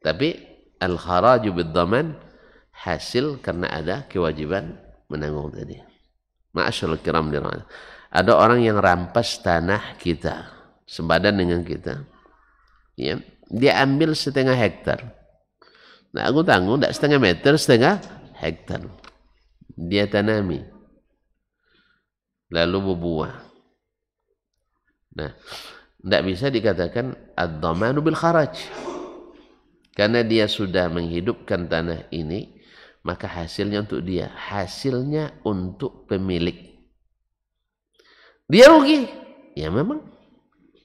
Tapi al-kharaju bil dhaman, hasil karena ada kewajiban menanggung tadi. Ma'asyarul kiram dirahmati. Ada orang yang rampas tanah kita, sebadan dengan kita. Ya, dia ambil setengah hektar. Nah, aku tanggung tidak setengah meter, setengah hektar. Dia tanami. Lalu berbuah. Nah, tidak bisa dikatakan ad-dhamanu bil kharaj. Karena dia sudah menghidupkan tanah ini, maka hasilnya untuk dia. Hasilnya untuk pemilik. Dia rugi. Ya memang.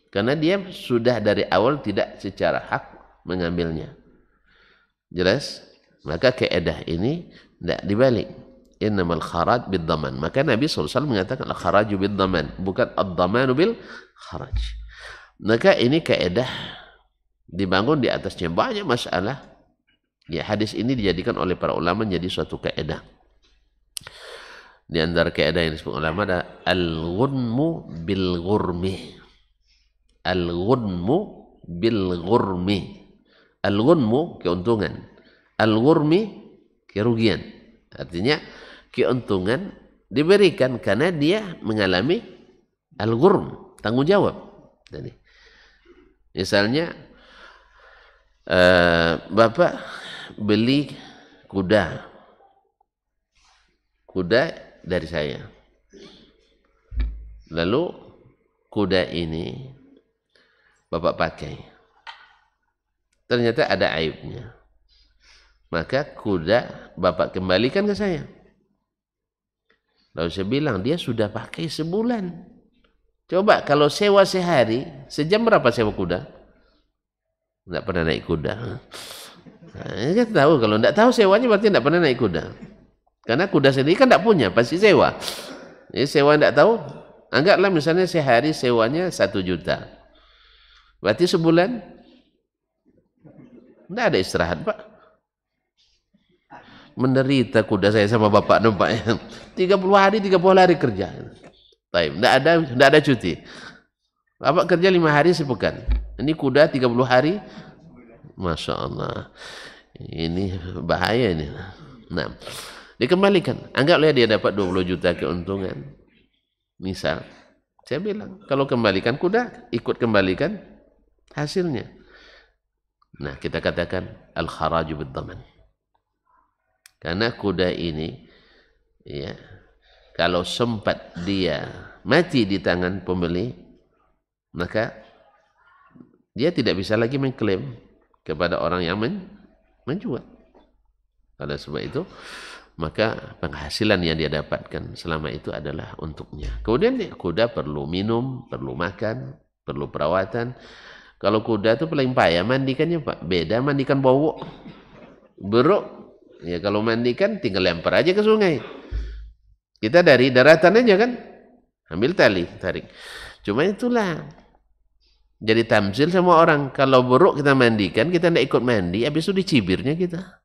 Karena dia sudah dari awal tidak secara hak mengambilnya. Jelas? Maka kaidah ini tidak dibalik. Innamal kharaj bid dhaman. Maka Nabi SAW mengatakan al-kharaju bid dhaman, bukan ad-dhamanu bil kharaj. Maka ini kaidah dibangun di atasnya banyak masalah. Ya, hadis ini dijadikan oleh para ulama menjadi suatu kaidah. Di antara kaidah yang disebut ulama ada al-ghunmu bil ghurmi. Al-ghunmu bil ghurmi. Al-ghunmu keuntungan. Al-ghurmi kerugian. Artinya keuntungan diberikan karena dia mengalami al-ghurm, tanggung jawab. Jadi, misalnya Bapak beli kuda dari saya. Lalu kuda ini Bapak pakai. Ternyata ada aibnya. Maka kuda Bapak kembalikan ke saya. Lalu saya bilang, dia sudah pakai sebulan. Coba kalau sewa sehari, sejam berapa sewa kuda? Tidak pernah naik kuda. Nah, kita tahu, kalau tidak tahu sewanya berarti tidak pernah naik kuda. Karena kuda sendiri kan tidak punya, pasti sewa. Jadi sewa tidak tahu, anggaplah misalnya sehari sewanya 1 juta. Berarti sebulan tidak ada istirahat, Pak. Menderita kuda saya sama bapak nampaknya. 30 hari kerja. Tidak ada cuti. Bapak kerja 5 hari sepekan. Ini kuda 30 hari. Masya Allah. Ini bahaya ini. Nah, dikembalikan. Anggaplah dia dapat 20 juta keuntungan. Misal, saya bilang, kalau kembalikan kuda, ikut kembalikan hasilnya. Nah, kita katakan al-kharaju bid-dhaman. Karena kuda ini, ya, kalau sempat dia mati di tangan pembeli, maka dia tidak bisa lagi mengklaim kepada orang yang menjual. Oleh sebab itu, maka penghasilan yang dia dapatkan selama itu adalah untuknya. Kemudian kuda perlu minum, perlu makan, perlu perawatan. Kalau kuda itu paling payah mandikannya, Pak. Beda mandikan bawok. Beruk. Ya, kalau mandikan tinggal lempar aja ke sungai. Kita dari daratan aja kan. Ambil tali, tarik. Cuma itulah. Jadi tamsil sama orang. Kalau beruk kita mandikan, kita tidak ikut mandi, habis itu dicibirnya kita.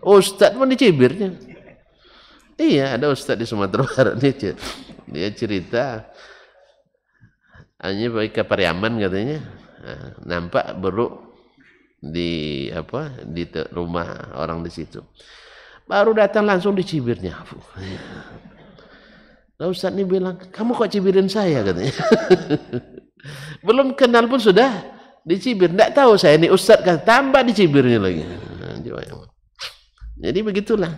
Ustadz pun dicibirnya. Iya, ada ustadz di Sumatera Barat. Dia cerita. Hanya pakai Pariaman katanya. Nah, nampak beruk di rumah orang di situ. Baru datang langsung dicibirnya. Nah, Ustaz ini bilang, kamu kok cibirin saya katanya. Belum kenal pun sudah dicibir. Tidak tahu saya ini Ustaz kan, tambah dicibirnya lagi. Jadi begitulah.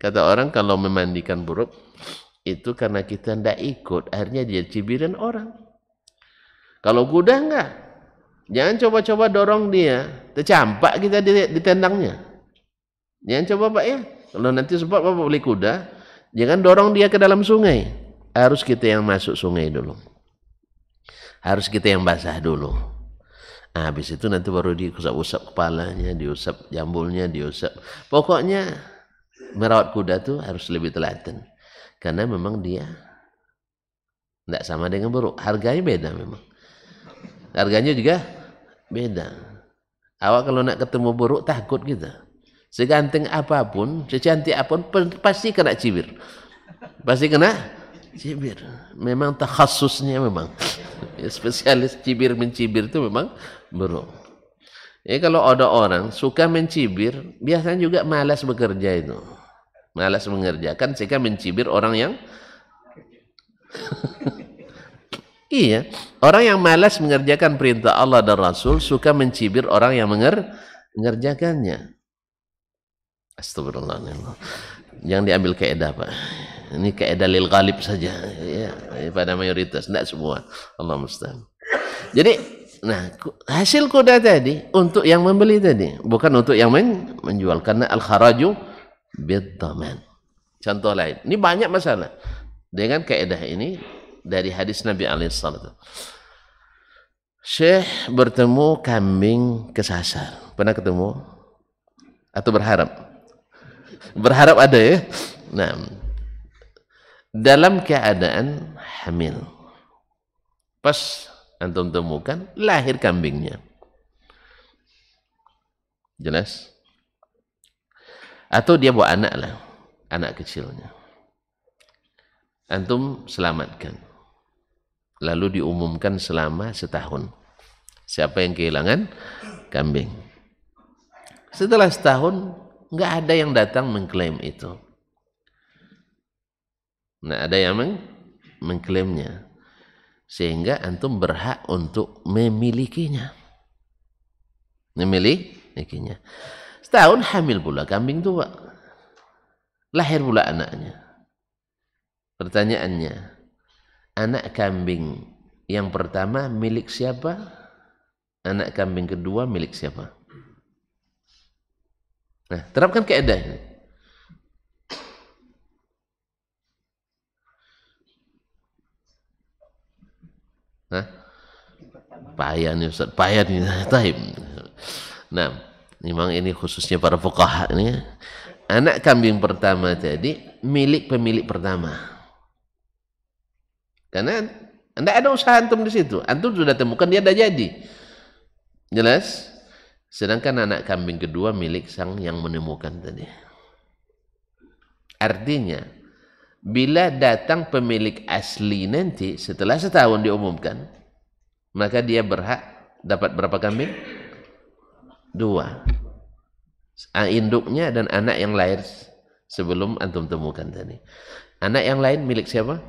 Kata orang kalau memandikan buruk itu karena kita tidak ikut, akhirnya dia cibirin orang. Kalau kuda enggak, jangan coba-coba dorong dia, tercampak kita di tendangnya. Jangan coba Pak ya. Kalau nanti sempat Bapak beli kuda, jangan dorong dia ke dalam sungai. Harus kita yang masuk sungai dulu. Harus kita yang basah dulu. Nah, habis itu nanti baru diusap-usap kepalanya, diusap jambulnya, diusap. Pokoknya merawat kuda tuh harus lebih telaten. Karena memang dia tidak sama dengan buruk. Harganya beda memang. Harganya juga beda. Awak kalau nak ketemu buruk takut kita. Seganteng apapun, secantik apapun pasti kena cibir. Pasti kena cibir. Memang takhasusnya memang. Spesialis cibir mencibir itu memang buruk. Ya kalau ada orang suka mencibir, biasanya juga malas bekerja itu. Malas mengerjakan sehingga mencibir orang yang iya, orang yang malas mengerjakan perintah Allah dan Rasul suka mencibir orang yang mengerjakannya. Astagfirullahaladzim. Jangan diambil kaedah Pak. Ini kaedah lil ghalib saja ya, pada mayoritas, tidak semua. Allah musta'an. Jadi, nah hasil kuda tadi untuk yang membeli tadi, bukan untuk yang menjual, karena al-kharaju bid-dhaman. Contoh lain, ini banyak masalah dengan kaedah ini dari hadis Nabi alaihissalam. Syekh bertemu kambing kesasar. Pernah ketemu? Atau berharap? Berharap ada ya? Nah, dalam keadaan hamil. Pas antum temukan, lahir kambingnya. Jelas? Atau dia bawa anak lah, anak kecilnya. Antum selamatkan. Lalu diumumkan selama setahun. Siapa yang kehilangan kambing? Setelah setahun, nggak ada yang datang mengklaim itu. Nah, ada yang mengklaimnya. Sehingga antum berhak untuk memilikinya. Memilikinya. Setahun hamil pula kambing itu, Pak. Lahir pula anaknya. Pertanyaannya, anak kambing yang pertama milik siapa? Anak kambing kedua milik siapa? Nah, terapkan kaidah ini. Nah, payah nih Ustaz, payah nih. Nah, memang ini khususnya para fuqaha ini. Anak kambing pertama tadi milik pemilik pertama. Karena tidak ada usaha antum di situ. Antum sudah temukan dia dah jadi. Jelas? Sedangkan anak kambing kedua milik sang yang menemukan tadi. Artinya, bila datang pemilik asli nanti setelah setahun diumumkan, maka dia berhak dapat berapa kambing? 2. Induknya dan anak yang lahir sebelum antum temukan tadi. Anak yang lain milik siapa?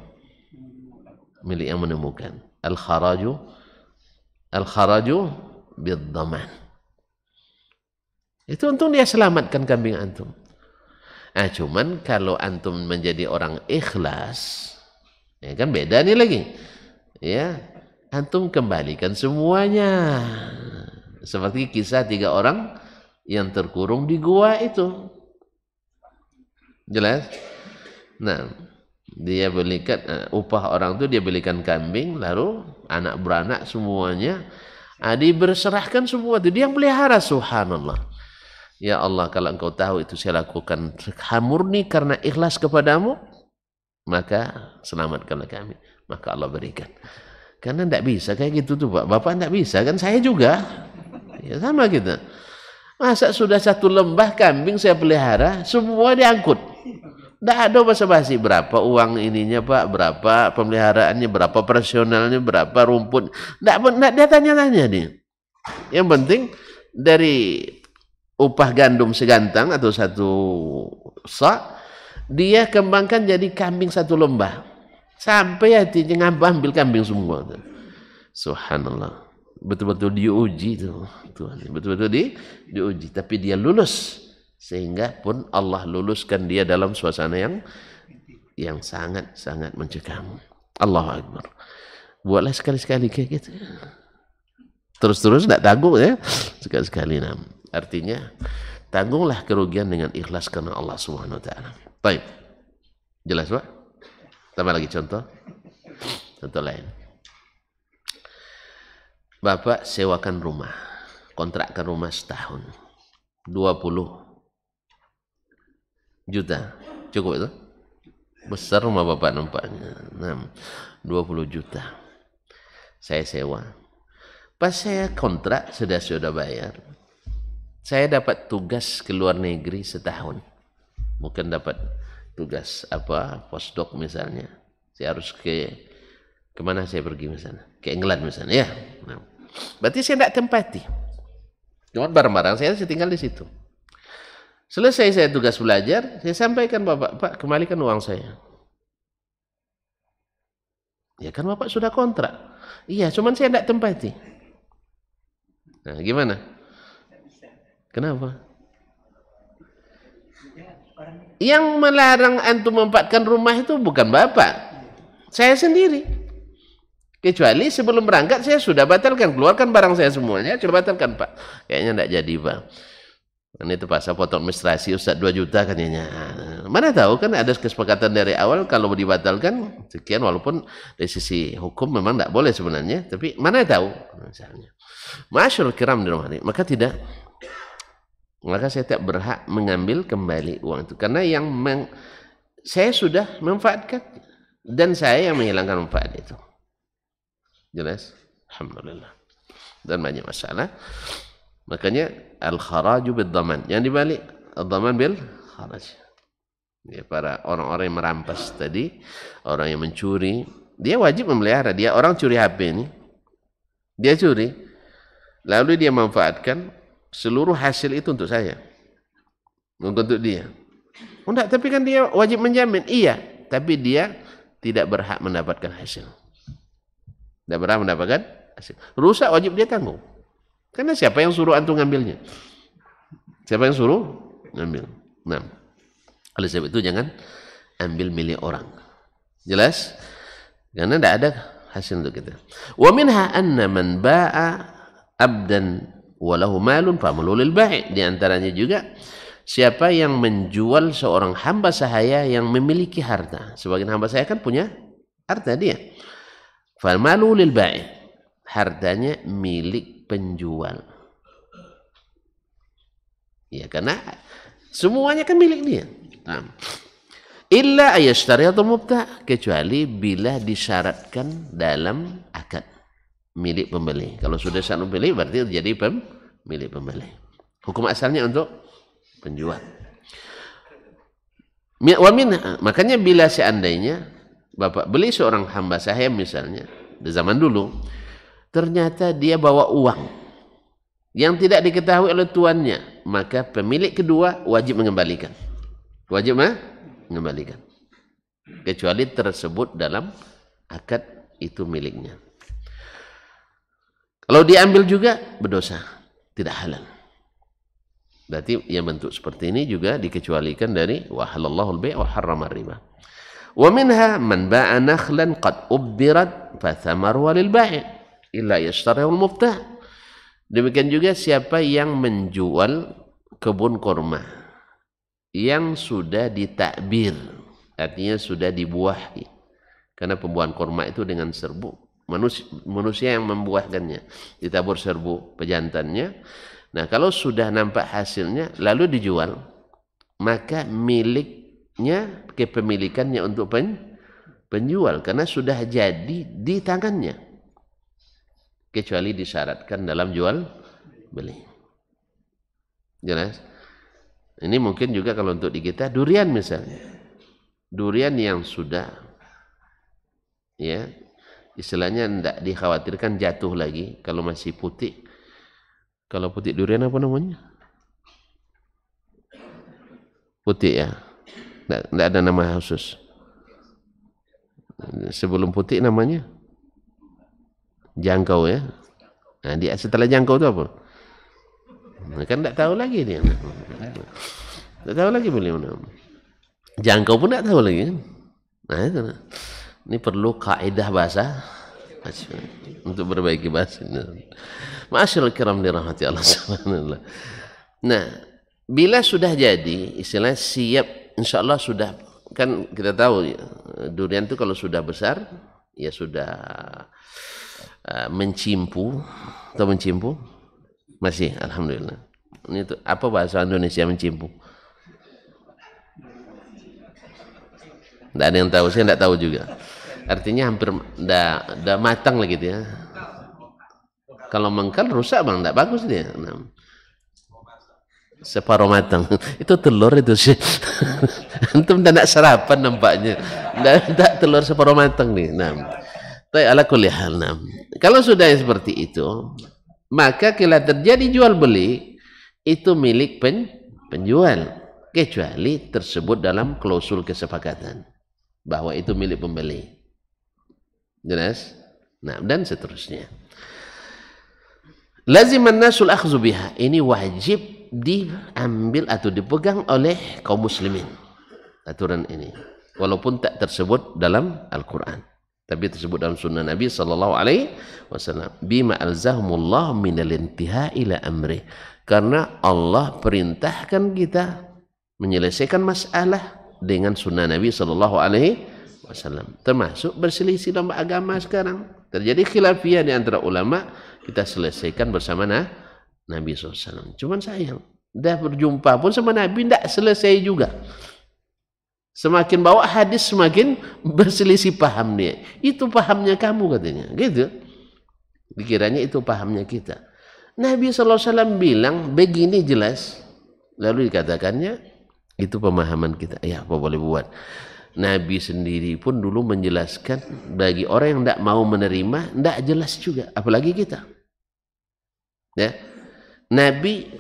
Milik yang menemukan. Al-kharaju bid-dhaman. Itu untung dia selamatkan kambing antum. Cuman kalau antum menjadi orang ikhlas, ya kan beda nih lagi. Ya, antum kembalikan semuanya. Seperti kisah 3 orang yang terkurung di gua itu. Jelas? Nah, dia belikan upah orang itu, dia belikan kambing, lalu anak beranak semuanya, diberserahkan semua itu, dia pelihara. Subhanallah. Ya Allah, kalau engkau tahu itu saya lakukan murni karena ikhlas kepadamu, maka selamatkanlah kami. Maka Allah berikan. Karena tidak bisa kayak gitu tuh Pak. Bapak tidak bisa kan, saya juga. Ya sama kita. Masa sudah 1 lembah kambing saya pelihara, semua diangkut. Tidak ada basa-basi berapa uang ininya Pak, berapa pemeliharaannya, berapa personalnya, berapa rumput. Tidak dia tanya-tanya nih. Yang penting dari upah gandum segantang atau 1 sak, dia kembangkan jadi kambing 1 lembah. Sampai hatinya ambil kambing semua. Subhanallah. Betul-betul diuji tuh. Betul-betul diuji. Tapi dia lulus. Sehingga pun Allah luluskan dia dalam suasana yang sangat-sangat mencekam. Allahu Akbar. Buatlah sekali-sekali kayak gitu. Terus-terus tidak tanggung ya. Sekali-sekali. Artinya tanggunglah kerugian dengan ikhlas karena Allah Subhanahu wa taala. Baik. Jelas, Pak? Tambah lagi contoh. Contoh lain. Bapak sewakan rumah. Kontrakkan rumah setahun. 20 juta. Cukup itu? Besar rumah Bapak nampaknya. 20 juta. Saya sewa. Pas saya kontrak, sudah bayar. Saya dapat tugas ke luar negeri setahun. Mungkin dapat tugas postdoc misalnya. Saya harus kemana saya pergi misalnya? Ke England misalnya. Ya. Berarti saya tidak tempati. Cuma barang-barang saya tinggal di situ. Selesai saya tugas belajar, saya sampaikan Bapak, Pak, kembalikan uang saya. Ya kan Bapak sudah kontrak. Iya, cuman saya tidak tempati. Nah, gimana? Kenapa? Yang melarang antum menempatkan rumah itu bukan Bapak. Saya sendiri. Kecuali sebelum berangkat saya sudah batalkan. Keluarkan barang saya semuanya, sudah batalkan Pak. Kayaknya tidak jadi Pak. Ini terpaksa potong administrasi Ustaz 2 juta katanya. Mana tahu kan ada kesepakatan dari awal kalau dibatalkan sekian, walaupun dari sisi hukum memang tidak boleh sebenarnya, tapi mana tahu misalnya. Masyaallah kiram di rumah ini, maka saya tidak berhak mengambil kembali uang itu karena saya sudah memanfaatkan dan saya yang menghilangkan manfaat itu. Jelas? Alhamdulillah. Dan banyak masalah. Makanya al-kharaju bid-dhaman. Yang dibalik ad-dhaman bil kharaj. Ya, para orang-orang yang merampas tadi, orang yang mencuri, dia wajib memelihara. Dia orang curi HP ini. Dia curi. Lalu dia manfaatkan seluruh hasil itu untuk saya. Untuk dia. Enggak, tapi kan dia wajib menjamin. Iya, tapi dia tidak berhak mendapatkan hasil. Tidak berhak mendapatkan hasil. Rusak wajib dia tanggung. Karena siapa yang suruh antum ngambilnya? Siapa yang suruh ngambil? Nah, oleh sebab itu jangan ambil milik orang. Jelas? Karena tidak ada hasil untuk kita. Wa minha anna man ba'a abdan wa lahu malun famalu lil bai'. Di antaranya juga siapa yang menjual seorang hamba sahaya yang memiliki harta. Sebagian hamba sahaya kan punya harta dia. Famalu lil bai'. Hartanya milik penjual. Ya, karena semuanya kan milik dia. Illa ayashtariyatul mubta', kecuali bila disyaratkan dalam akad milik pembeli. Kalau sudah syarat pembeli berarti jadi milik pembeli. Hukum asalnya untuk penjual. Makanya bila seandainya Bapak beli seorang hamba sahaya misalnya di zaman dulu, ternyata dia bawa uang yang tidak diketahui oleh tuannya, maka pemilik kedua wajib mengembalikan. Wajib mengembalikan. Kecuali tersebut dalam akad itu miliknya. Kalau diambil juga berdosa, tidak halal. Berarti yang bentuk seperti ini juga dikecualikan dari wa halallahu al-bai' wa harrama riba. Wa minha man ba'a nakhlan qad ubbirat fa thamaru lil bai'. Illa yashtarihu al-mubta'. Demikian juga siapa yang menjual kebun kurma yang sudah ditakbir, artinya sudah dibuahi. Karena pembuahan kurma itu dengan serbu. Manusia yang membuahkannya, ditabur serbu pejantannya. Nah, kalau sudah nampak hasilnya lalu dijual, maka miliknya, kepemilikannya untuk penjual karena sudah jadi di tangannya. Kecuali disyaratkan dalam jual beli. Jelas? Ini mungkin juga kalau untuk di kita durian misalnya. Durian yang sudah ya istilahnya tidak dikhawatirkan jatuh lagi kalau masih putih. Kalau putih durian apa namanya? Putih ya. Tidak ada nama khusus. Sebelum putih namanya jangkau ya. Nah, setelah jangkau itu apa? Nah, kan tidak tahu lagi dia. Tidak tahu lagi beliau. Jangkau pun tidak tahu lagi. Nah, itu. Ini perlu kaidah bahasa untuk berbaiki bahasa. Ma'asyiral kiram dirahmati Allah subhanahu. Nah, bila sudah jadi, istilah siap, insya Allah sudah, kan kita tahu ya, durian itu kalau sudah besar, ya sudah mencimpu atau mencimpu, masih, alhamdulillah. Ini tuh, apa bahasa Indonesia mencimpu? Tidak ada yang tahu, saya tidak tahu juga. Artinya hampir dah matang lah gitu ya. Kalau mengkal rusak bang, tidak bagus dia. Nah, separuh matang itu telur itu sih. Antum tidak sarapan nampaknya. Tidak telur separuh matang nih. Nah, tapi ala kulli hal. Nah, kalau sudah seperti itu, maka bila terjadi jual beli itu milik penjual, kecuali tersebut dalam klausul kesepakatan bahwa itu milik pembeli. Jelas? Nah, dan seterusnya. Laziman nasul akhdhu biha. Ini wajib diambil atau dipegang oleh kaum muslimin. Aturan ini. Walaupun tak tersebut dalam Al-Quran, tapi tersebut dalam sunnah Nabi sallallahu alaihi wasallam. Bima alzahumullah minal intiha ila amri. Karena Allah perintahkan kita menyelesaikan masalah dengan sunnah Nabi sallallahu alaihi wasallam. Termasuk berselisih dalam agama sekarang. Terjadi khilafiyah di antara ulama, kita selesaikan bersama Nabi SAW. Cuman sayang, dah berjumpa pun sama Nabi tidak selesai juga. Semakin bawa hadis semakin berselisih paham dia. Itu pahamnya kamu katanya, gitu. Dikiranya itu pahamnya kita. Nabi SAW bilang begini jelas, lalu dikatakannya itu pemahaman kita. Ya, apa boleh buat? Nabi sendiri pun dulu menjelaskan bagi orang yang tidak mau menerima, tidak jelas juga, apalagi kita. Ya, Nabi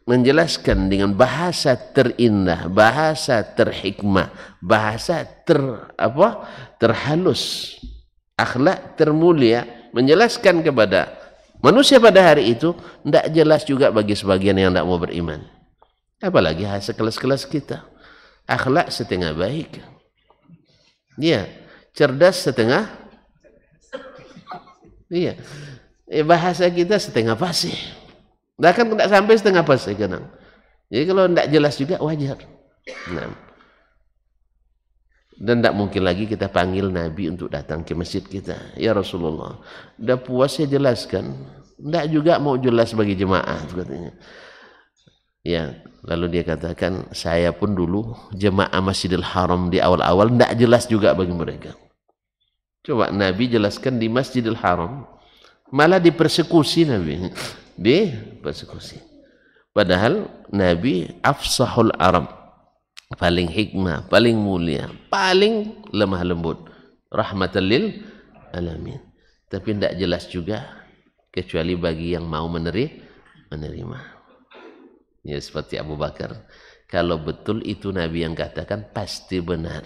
menjelaskan dengan bahasa terindah, bahasa terhikmah, bahasa terhalus, akhlak termulia, menjelaskan kepada manusia pada hari itu, tidak jelas juga bagi sebagian yang tidak mau beriman. Apalagi sekelas-kelas kita, akhlak setengah baik. Iya, cerdas setengah. Iya, bahasa kita setengah fasih. Bahkan tidak sampai setengah fasih kadang. Jadi kalau tidak jelas juga wajar. Nah, dan tidak mungkin lagi kita panggil Nabi untuk datang ke masjid kita. Ya Rasulullah, sudah puas ya jelaskan. Tidak juga mau jelas bagi jemaah katanya. Ya, lalu dia katakan, saya pun dulu jemaah Masjidil Haram di awal-awal tidak jelas juga bagi mereka. Coba Nabi jelaskan di Masjidil Haram, malah dipersekusi Nabi, dipersekusi. Padahal Nabi afsahul Arab, paling hikmah, paling mulia, paling lemah lembut, rahmatan lil alamin. Tapi tidak jelas juga, kecuali bagi yang mau menerima. Ya, seperti Abu Bakar. Kalau betul itu Nabi yang katakan, pasti benar.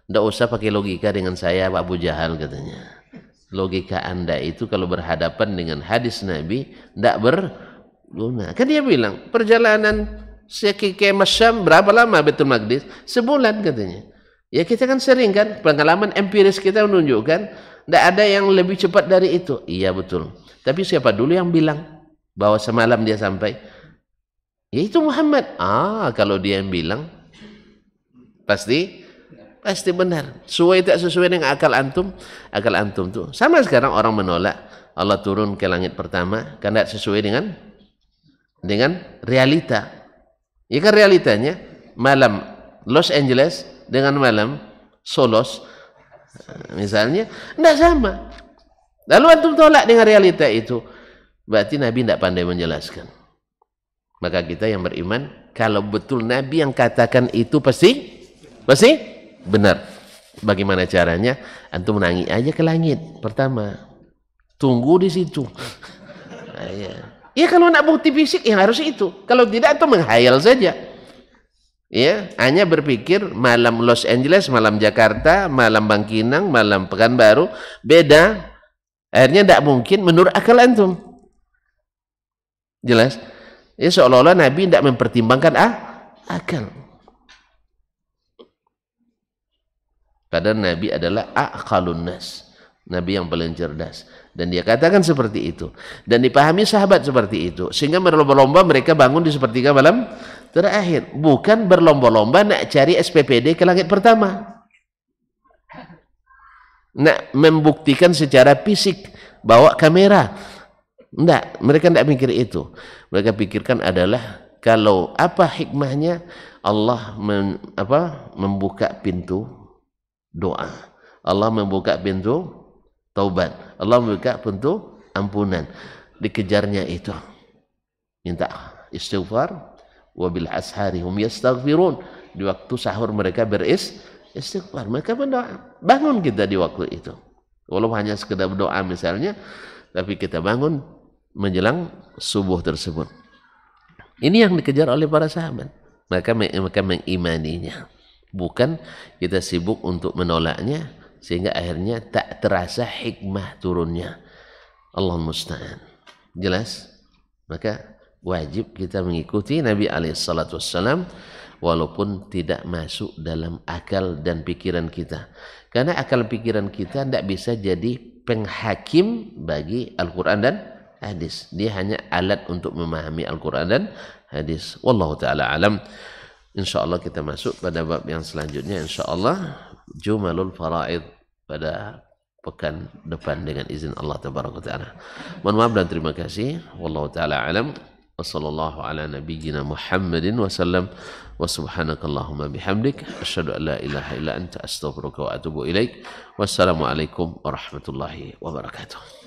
Tidak usah pakai logika dengan saya Abu Jahal katanya. Logika anda itu kalau berhadapan dengan hadis Nabi tidak berguna. Kan dia bilang perjalanan ke Masyam berapa lama Baitul Maqdis? Sebulan katanya. Ya kita kan sering kan, pengalaman empiris kita menunjukkan tidak ada yang lebih cepat dari itu. Iya betul. Tapi siapa dulu yang bilang bahwa semalam dia sampai? Ya itu Muhammad. Kalau dia yang bilang pasti benar. Sesuai tak sesuai dengan akal antum tuh. Sama sekarang orang menolak Allah turun ke langit pertama karena tidak sesuai dengan realita. Ya kan realitanya malam Los Angeles dengan malam Solos misalnya tidak sama. Lalu antum tolak dengan realita itu. Berarti Nabi tidak pandai menjelaskan. Maka kita yang beriman, kalau betul Nabi yang katakan itu pasti benar. Bagaimana caranya? Antum naik aja ke langit pertama. Tunggu di situ. Ya kalau nak bukti fisik yang harus itu. Kalau tidak antum menghayal saja. Ya, hanya berpikir malam Los Angeles, malam Jakarta, malam Bangkinang, malam Pekanbaru beda. Akhirnya tidak mungkin menurut akal antum. Jelas? Ya, seolah-olah Nabi tidak mempertimbangkan akal. Padahal Nabi adalah aqalun nas, Nabi yang paling cerdas, dan dia katakan seperti itu, dan dipahami sahabat seperti itu, sehingga berlomba-lomba mereka bangun di sepertiga malam terakhir, bukan berlomba-lomba nak cari SPPD ke langit pertama, nak membuktikan secara fisik bawa kamera. Enggak, mereka tidak mikir itu. Mereka pikirkan adalah kalau apa hikmahnya Allah membuka pintu doa, Allah membuka pintu taubat, Allah membuka pintu ampunan. Dikejarnya itu, minta istighfar, wabil ashari hum yastaghfirun. Di waktu sahur mereka beristighfar, mereka berdoa. Bangun kita di waktu itu, walau hanya sekedar berdoa misalnya, tapi kita bangun menjelang subuh tersebut. Ini yang dikejar oleh para sahabat. Mereka mengimaninya, bukan kita sibuk untuk menolaknya, sehingga akhirnya tak terasa hikmah turunnya. Allah musta'an. Jelas? Maka wajib kita mengikuti Nabi SAW, walaupun tidak masuk dalam akal dan pikiran kita. Karena akal pikiran kita tidak bisa jadi penghakim bagi Al-Quran dan hadis. Dia hanya alat untuk memahami Al-Quran dan hadis. Wallahu ta'ala alam. InsyaAllah kita masuk pada bab yang selanjutnya. InsyaAllah Jumalul Faraid pada pekan depan dengan izin Allah Tabaraka Ta'ala. Mohon maaf dan terima kasih. Wallahu ta'ala alam. Wa sallallahu ala nabiyyina Muhammadin wa sallam. Wa subhanakallahumma bihamdik. Asyhadu an la ilaha illa anta astaghfiruka wa atubu ilaik. Wassalamualaikum warahmatullahi wabarakatuh.